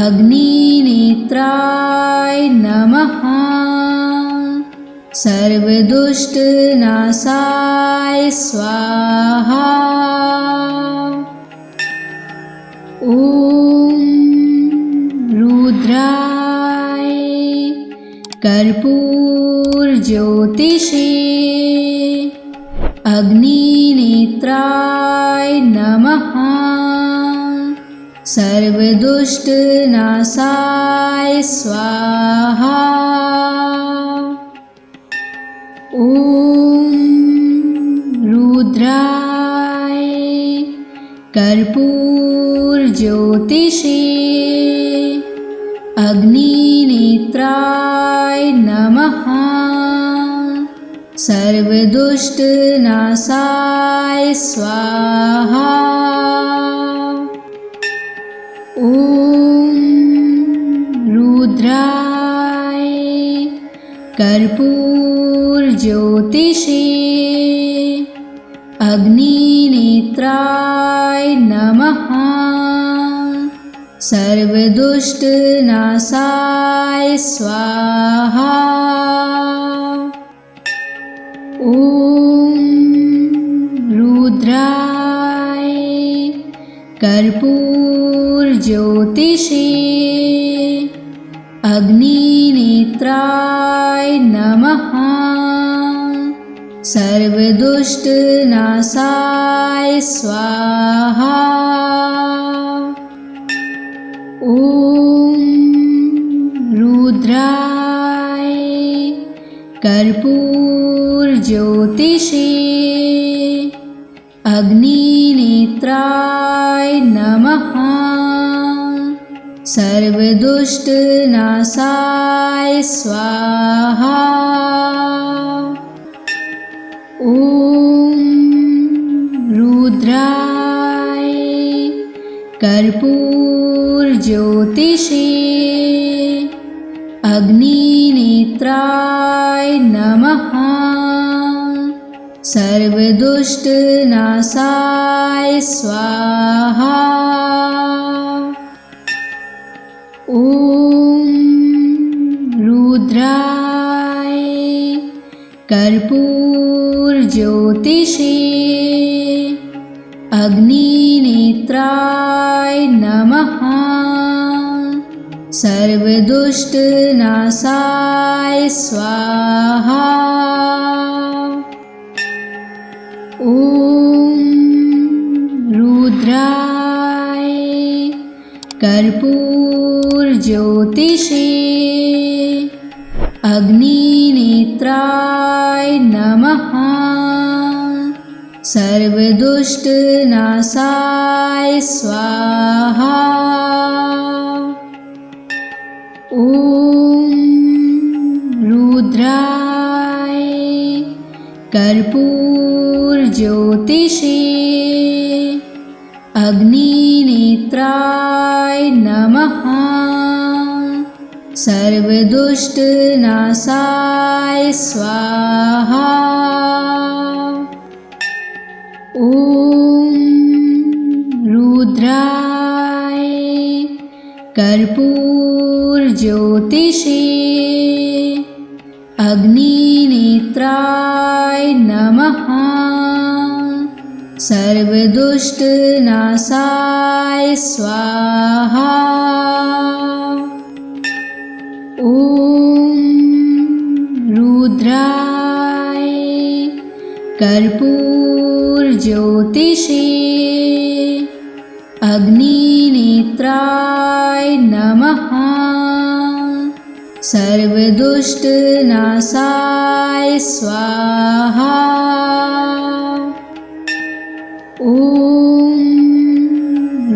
अग्निनेत्राय नमः। सर्वदुष्टनाशाय स्वाहा। ॐ रुद्राय कर्पूरज्योतिषे अग्निनेत्राय नमः। सर्वदुष्टनाशाय स्वाहा। ॐ रुद्राय कर्पूरज्योतिषे अग्निनेत्राय नमः। सर्वदुष्टनाशाय स्वाहा। ॐ रुद्राय कर्पूरज्योतिषे अग्निनेत्राय नमः। सर्वदुष्टनाशाय स्वाहा। ॐ रुद्राय कर्पूरज्योतिषे अग्निनेत्राय नमः। सर्वदुष्टनाशाय स्वाहा। ॐ रुद्राय कर्पूरज्योतिषे अग्निनेत्राय नमः। सर्वदुष्टनाशाय स्वाहा। ॐ रुद्राय कर्पूरज्योतिषे अग्निनेत्राय नमः। सर्वदुष्टनाशाय स्वाहा। ॐ रुद्राय कर्पूरज्योतिषे अग्निनेत्राय नमः। सर्वदुष्टनाशाय स्वाहा। ॐ रुद्राय कर्पूरज्योतिषे अग्निनेत्राय नमः। सर्वदुष्टनाशाय स्वाहा। ॐ रुद्राय कर्पूरज्योतिषे अग्निनेत्राय नमः। सर्वदुष्टनाशाय स्वाहा। ॐ रुद्राय कर्पूरज्योतिषे अग्निनेत्राय नमः। सर्वदुष्टनाशाय स्वाहा। ॐ रुद्राय कर्पूरज्योतिषे अग्निनेत्राय नमः। सर्वदुष्टनाशाय स्वाहा। ॐ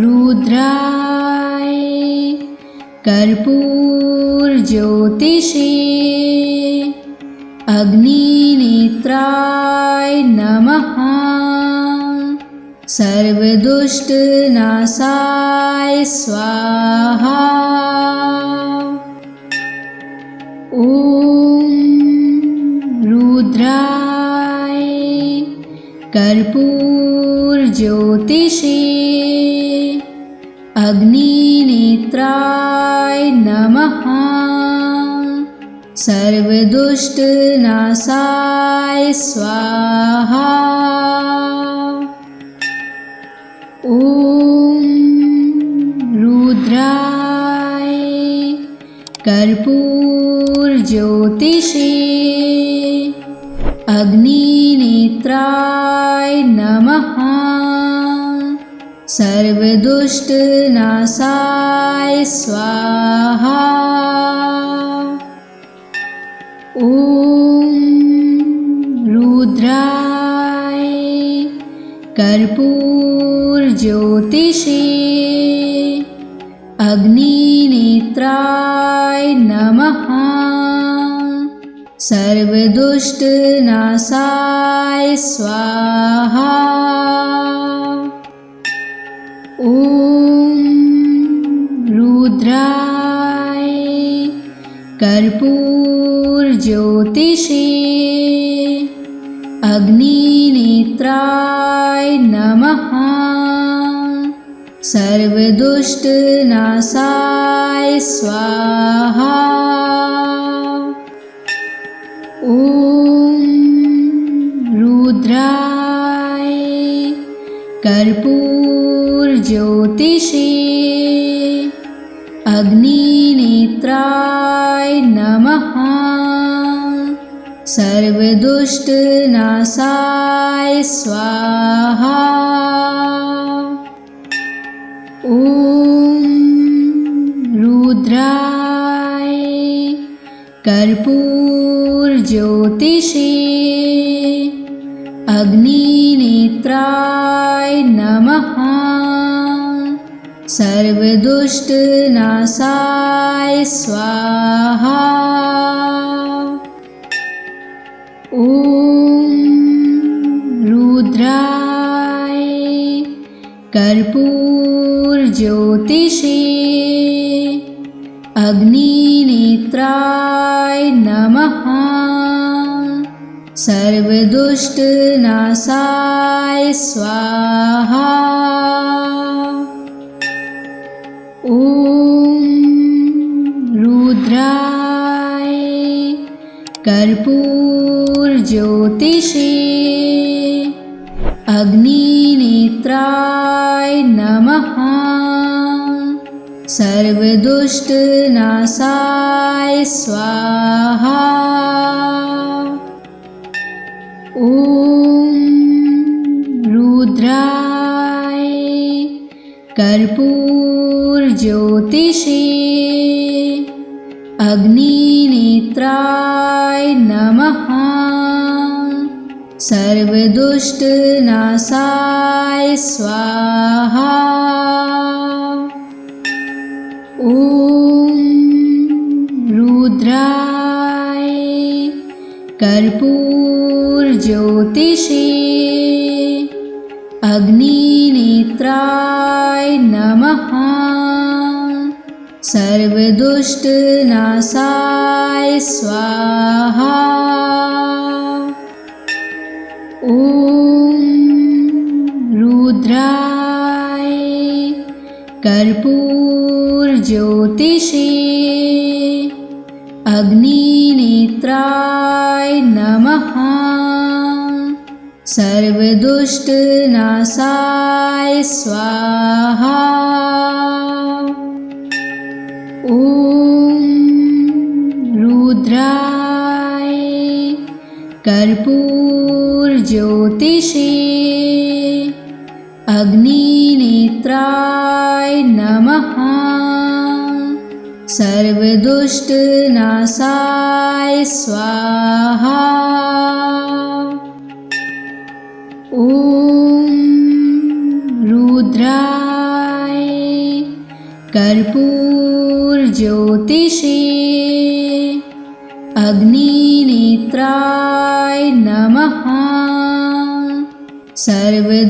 रुद्राय कर्पूरज्योतिषे अग्निनेत्राय नमः। सर्वदुष्टनाशाय स्वाहा। ॐ रुद्राय कर्पूरज्योतिषे अग्निनेत्राय नमः। सर्वदुष्टनाशाय स्वाहा। ॐ रुद्राय कर्पूरज्योतिषे अग्निनेत्राय नमः। सर्वदुष्टनाशाय स्वाहा। ॐ रुद्राय कर्पूरज्योतिषे अग्निनेत्राय नमः। सर्वदुष्टनाशाय स्वाहा। ॐ रुद्राय कर्पूरज्योतिषे अग्निनेत्राय नमः। सर्वदुष्टनाशाय स्वाहा। ॐ रुद्राय कर्पूरज्योतिषे अग्निनेत्राय नमः। सर्वदुष्टनाशाय स्वाहा। ॐ रुद्राय कर्पूरज्योतिषे अग्निनेत्राय नमः। सर्वदुष्टनाशाय स्वाहा। ॐ रुद्राय कर्पूरज्योतिषे अग्निनेत्राय नमः। सर्वदुष्टनाशाय स्वाहा। ॐ रुद्राय कर्पूरज्योतिषे अग्निनेत्राय नमः। सर्वदुष्टनाशाय स्वाहा। ॐ रुद्राय कर्पूरज्योतिषे अग्निनेत्राय नमः। सर्वदुष्टनाशाय स्वाहा। ॐ रुद्राय कर्पूरज्योतिषे अग्निनेत्राय नमः। सर्वदुष्टनाशाय स्वाहा। ॐ रुद्राय कर्पूरज्योतिषे अग्निनेत्राय नमः। सर्वदुष्टनाशाय स्वाहा। ॐ रुद्राय कर्पूरज्योतिषे अग्निनेत्राय नमः। सर्वदुष्टनाशाय स्वाहा। ॐ रुद्राय कर्पूरज्योतिषे अग्निनेत्राय नमः। सर्वदुष्टनाशाय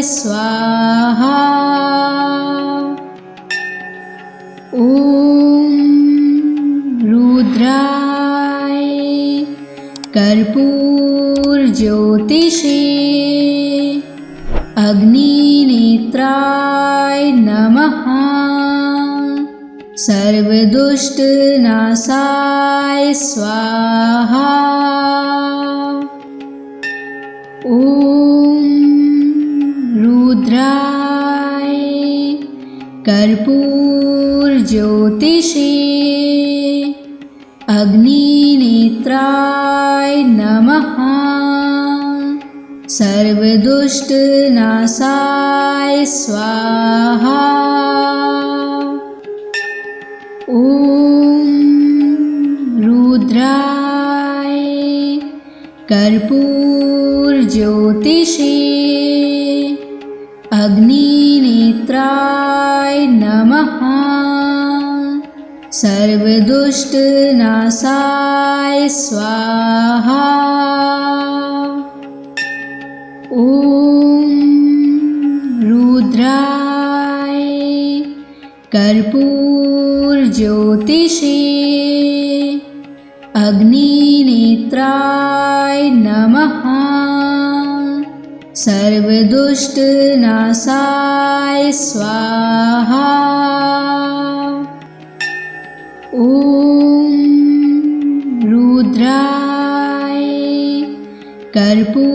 स्वाहा। ॐ रुद्राय कर्पूरज्योतिषे अग्निनेत्राय नमः। सर्वदुष्टनाशाय स्वाहा। ॐ रुद्राय कर्पूरज्योतिषे अग्निनेत्राय नमः। सर्वदुष्टनाशाय स्वाहा। ॐ रुद्राय कर्पूरज्योतिषे अग्निनेत्राय नमः। सर्वदुष्टनाशाय स्वाहा। ॐ रुद्राय कर्पूरज्योतिषे अग्निनेत्राय नमः। सर्वदुष्टनाशाय स्वाहा। ॐ रुद्राय कर्पूरज्योतिषे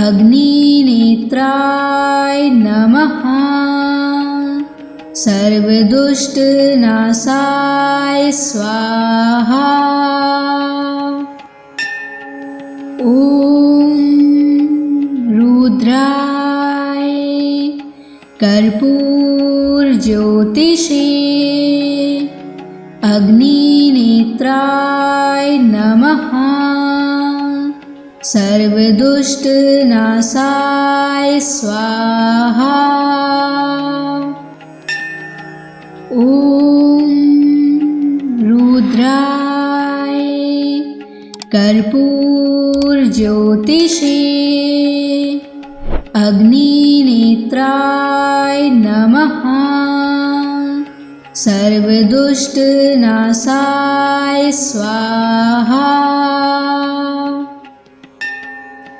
अग्निनेत्राय नमः। सर्वदुष्टनाशाय स्वाहा। ॐ रुद्राय कर्पूरज्योतिषे अग्निनेत्राय नमः। सर्वदुष्टनाशाय स्वाहा। ॐ रुद्राय कर्पूरज्योतिषे अग्निनेत्राय नमः। सर्वदुष्टनाशाय स्वाहा।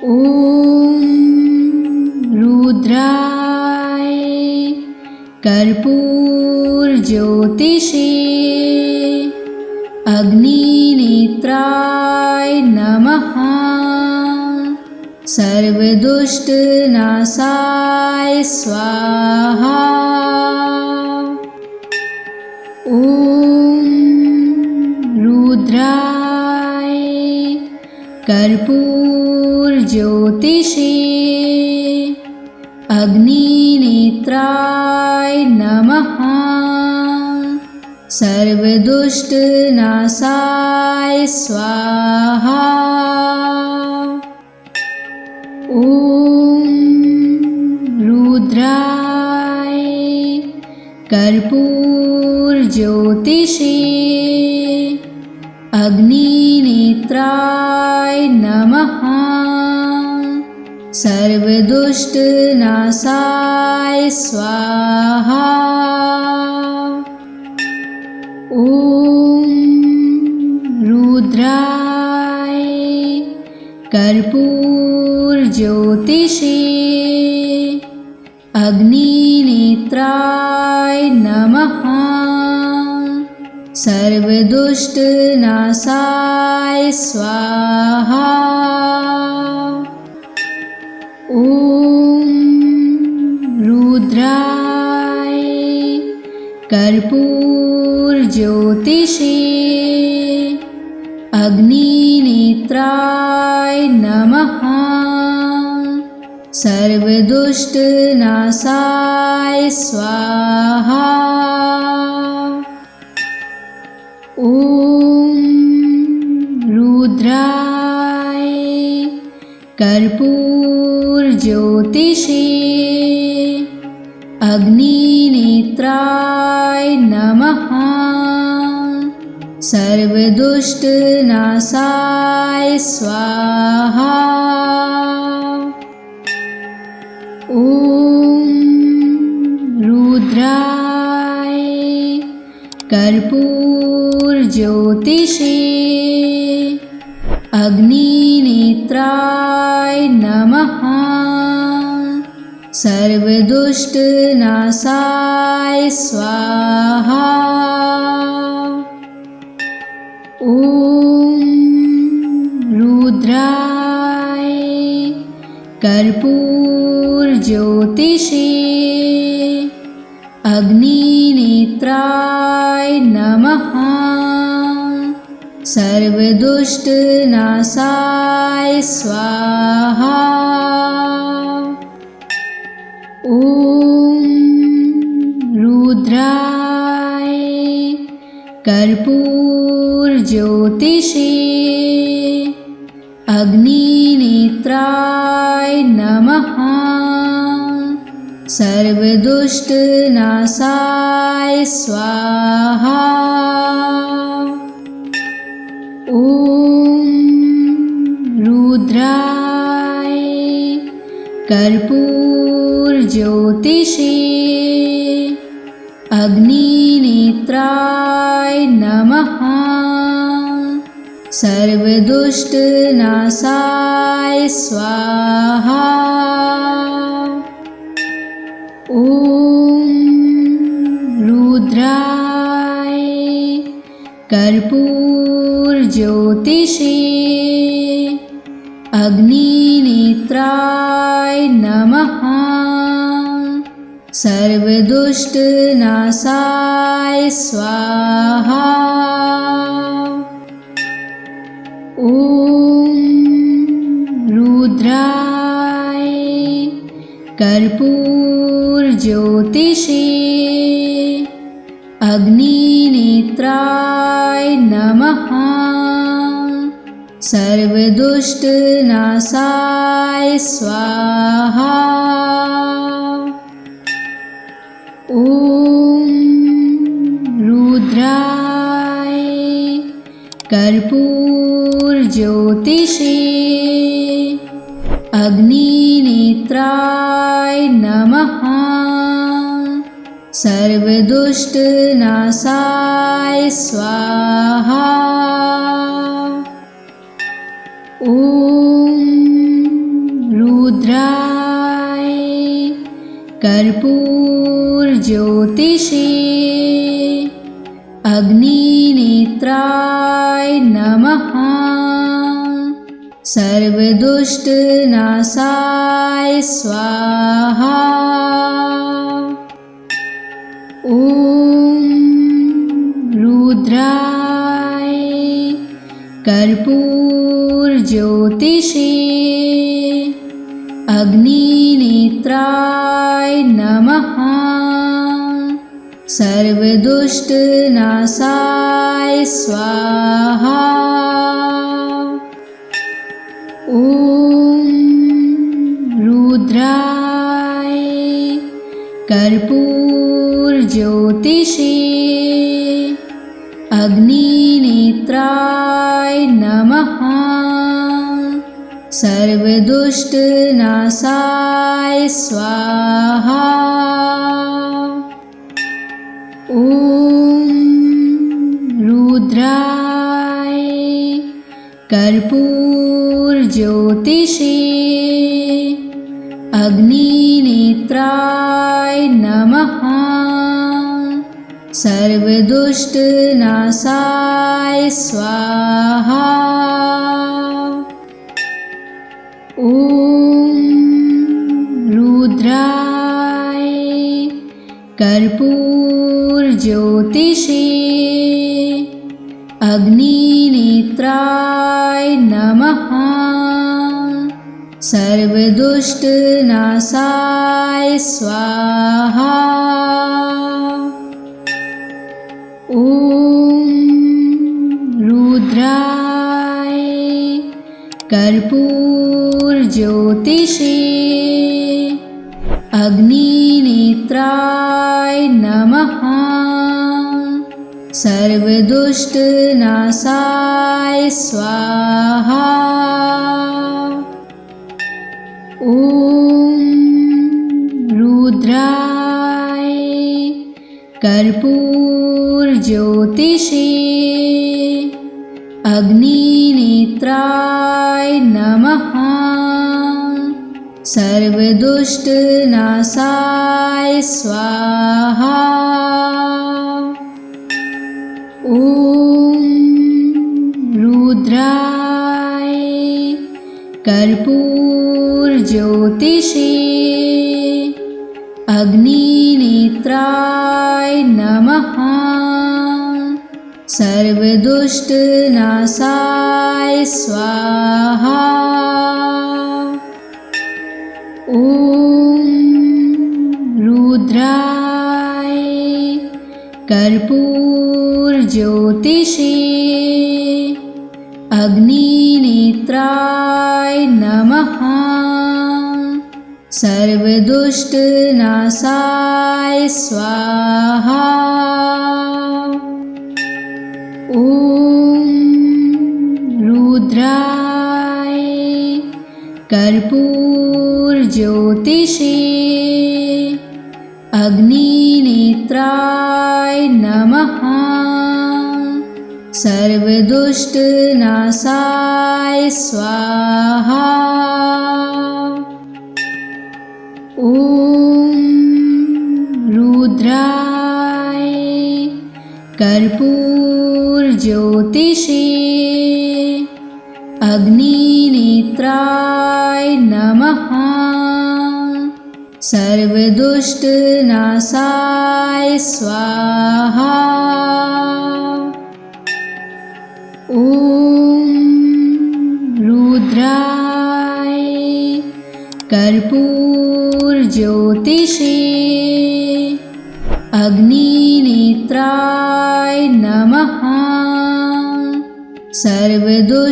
ॐ रुद्राय कर्पूरज्योतिषे अग्निनेत्राय नमः। सर्वदुष्टनाशाय स्वाहा। ॐ रुद्राय कर्पूरज्योतिषे अग्निनेत्राय नमः। सर्वदुष्टनाशाय स्वाहा। ॐ रुद्राय कर्पूरज्योतिषे अग्निनेत्राय नमः। सर्वदुष्टनाशाय स्वाहा। ॐ रुद्राय कर्पूरज्योतिषे अग्निनेत्राय नमः। सर्वदुष्टनाशाय स्वाहा। ॐ रुद्राय कर्पूरज्योतिषे अग्निनेत्राय नमः। सर्वदुष्टनाशाय स्वाहा। ॐ रुद्राय कर्पूरज्योतिषे अग्निनेत्राय नमः। सर्वदुष्टनाशाय स्वाहा। ॐ रुद्राय कर्पूरज्योतिषे अग्निनेत्राय नमः। सर्वदुष्टनाशाय स्वाहा। ॐ रुद्राय कर्पूरज्योतिषे अग्निनेत्राय नमः। सर्वदुष्टनाशाय स्वाहा। ॐ रुद्राय कर्पूरज्योतिषे अग्निनेत्राय नमः। सर्वदुष्टनाशाय स्वाहा। ॐ रुद्राय कर्पूरज्योतिषे अग्निनेत्राय नमः। सर्वदुष्टनाशाय स्वाहा। ॐ रुद्राय कर्पूरज्योतिषे अग्निनेत्राय नमः। सर्वदुष्टनाशाय स्वाहा। ॐ रुद्राय कर्पूरज्योतिषे अग्निनेत्राय नमः। सर्वदुष्टनाशाय स्वाहा। ॐ रुद्राय कर्पूरज्योतिषे अग्निनेत्राय नमः। सर्वदुष्टनाशाय स्वाहा। ॐ रुद्राय कर्पूरज्योतिषे अग्निनेत्राय नमः। सर्वदुष्टनाशाय स्वाहा। ॐ रुद्राय कर्पूरज्योतिषे अग्निनेत्राय नमः। सर्वदुष्टनाशाय स्वाहा। ॐ रुद्राय कर्पूरज्योतिषे अग्निनेत्राय नमः। सर्वदुष्टनाशाय स्वाहा। ॐ रुद्राय कर्पूरज्योतिषे अग्निनेत्राय नमः। सर्वदुष्टनाशाय स्वाहा। ॐ रुद्राय कर्पूरज्योतिषे अग्निनेत्राय नमः। सर्वदुष्टनाशाय स्वाहा। ॐ रुद्राय कर्पूरज्योतिषे अग्निनेत्राय नमः। सर्वदुष्टनाशाय स्वाहा। ॐ रुद्राय कर्पूरज्योतिषे अग्निनेत्राय नमः। सर्वदुष्टनाशाय स्वाहा। ॐ रुद्राय कर्पूरज्योतिषे अग्निनेत्राय नमः। सर्वदुष्टनाशाय स्वाहा। ॐ रुद्राय कर्पूरज्योतिषे अग्निनेत्राय नमः। सर्वदुष्टनाशाय स्वाहा। ॐ रुद्राय कर्पूरज्योतिषे अग्निनेत्राय नमः। सर्वदुष्टनाशाय स्वाहा। ॐ रुद्राय कर्पूरज्योतिषे अग्निनेत्राय नमः। सर्वदुष्टनाशाय स्वाहा। ॐ रुद्राय कर्पूरज्योतिषे अग्निनेत्राय नमः। सर्वदुष्टनाशाय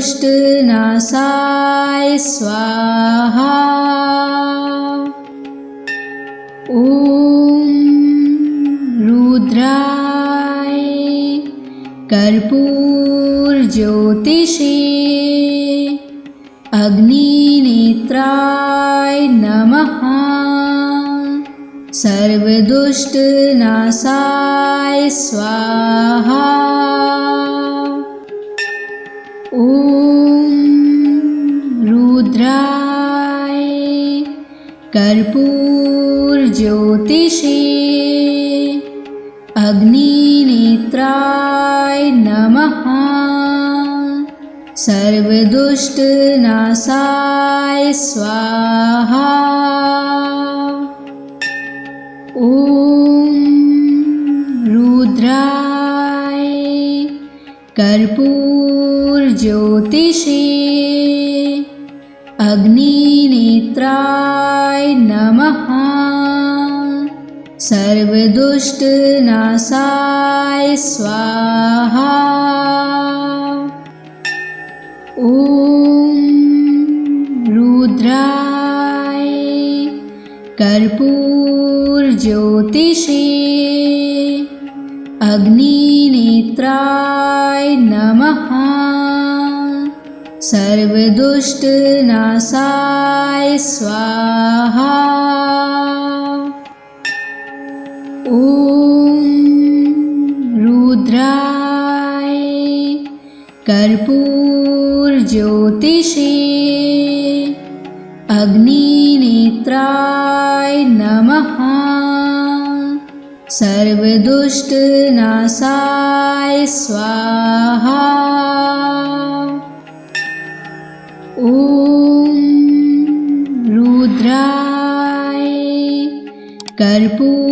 स्वाहा। ॐ रुद्राय कर्पूरज्योतिषे अग्निनेत्राय नमः। सर्वदुष्टनाशाय स्वाहा। ॐ रुद्राय कर्पूरज्योतिषे अग्निनेत्राय नमः। सर्वदुष्टनाशाय सर्वदुष्टनाशाय स्वाहा। ॐ रुद्राय कर्पूरज्योतिषे अग्निनेत्राय नमः। सर्वदुष्टनाशाय स्वाहा। ॐ रुद्राय कर्पूरज्योतिषे अग्निनेत्राय नमः। सर्वदुष्टनाशाय स्वाहा। ॐ रुद्राय कर्पूरज्योतिषे अग्निनेत्राय नमः। सर्वदुष्टनाशाय स्वाहा। ॐ रुद्राय कर्पूरज्योतिषे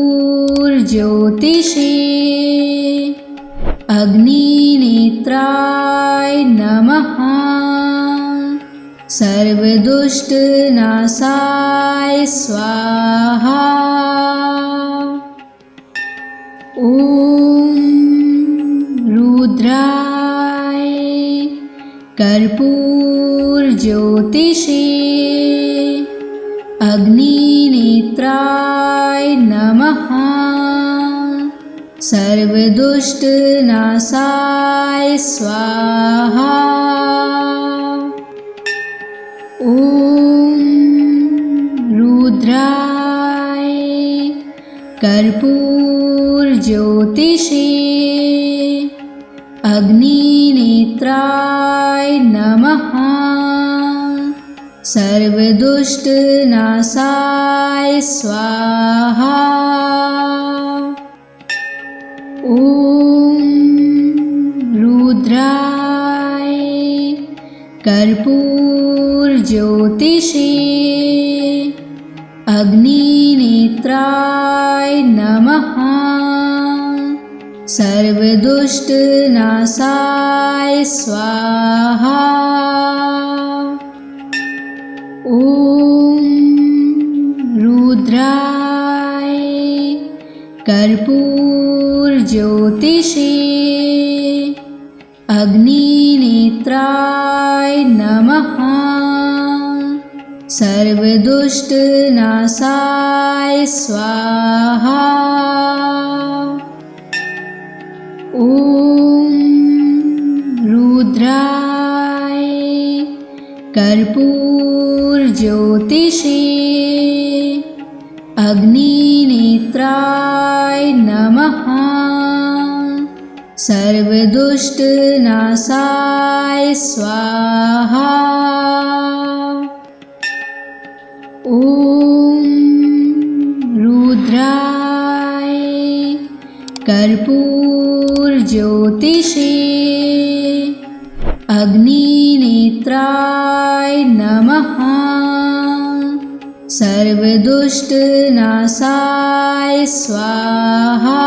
अग्निनेत्राय नमः। सर्वदुष्टनाशाय स्वाहा। ॐ रुद्राय कर्पूरज्योतिषे अग्निनेत्राय नमः। सर्वदुष्टनाशाय स्वाहा। ॐ रुद्राय कर्पूरज्योतिषे अग्निनेत्राय नमः। सर्वदुष्टनाशाय स्वाहा। ॐ रुद्राय कर्पूरज्योतिषे अग्निनेत्राय नमः। सर्वदुष्टनाशाय स्वाहा। ॐ रुद्राय कर्पूरज्योतिषे अग्निनेत्राय नमः। सर्वदुष्टनाशाय स्वाहा। ॐ रुद्राय कर्पूरज्योतिषे अग्निनेत्राय नमः। सर्वदुष्टनाशाय स्वाहा। ॐ रुद्राय कर्पूरज्योतिषे अग्निनेत्राय नमः। सर्वदुष्टनाशाय स्वाहा।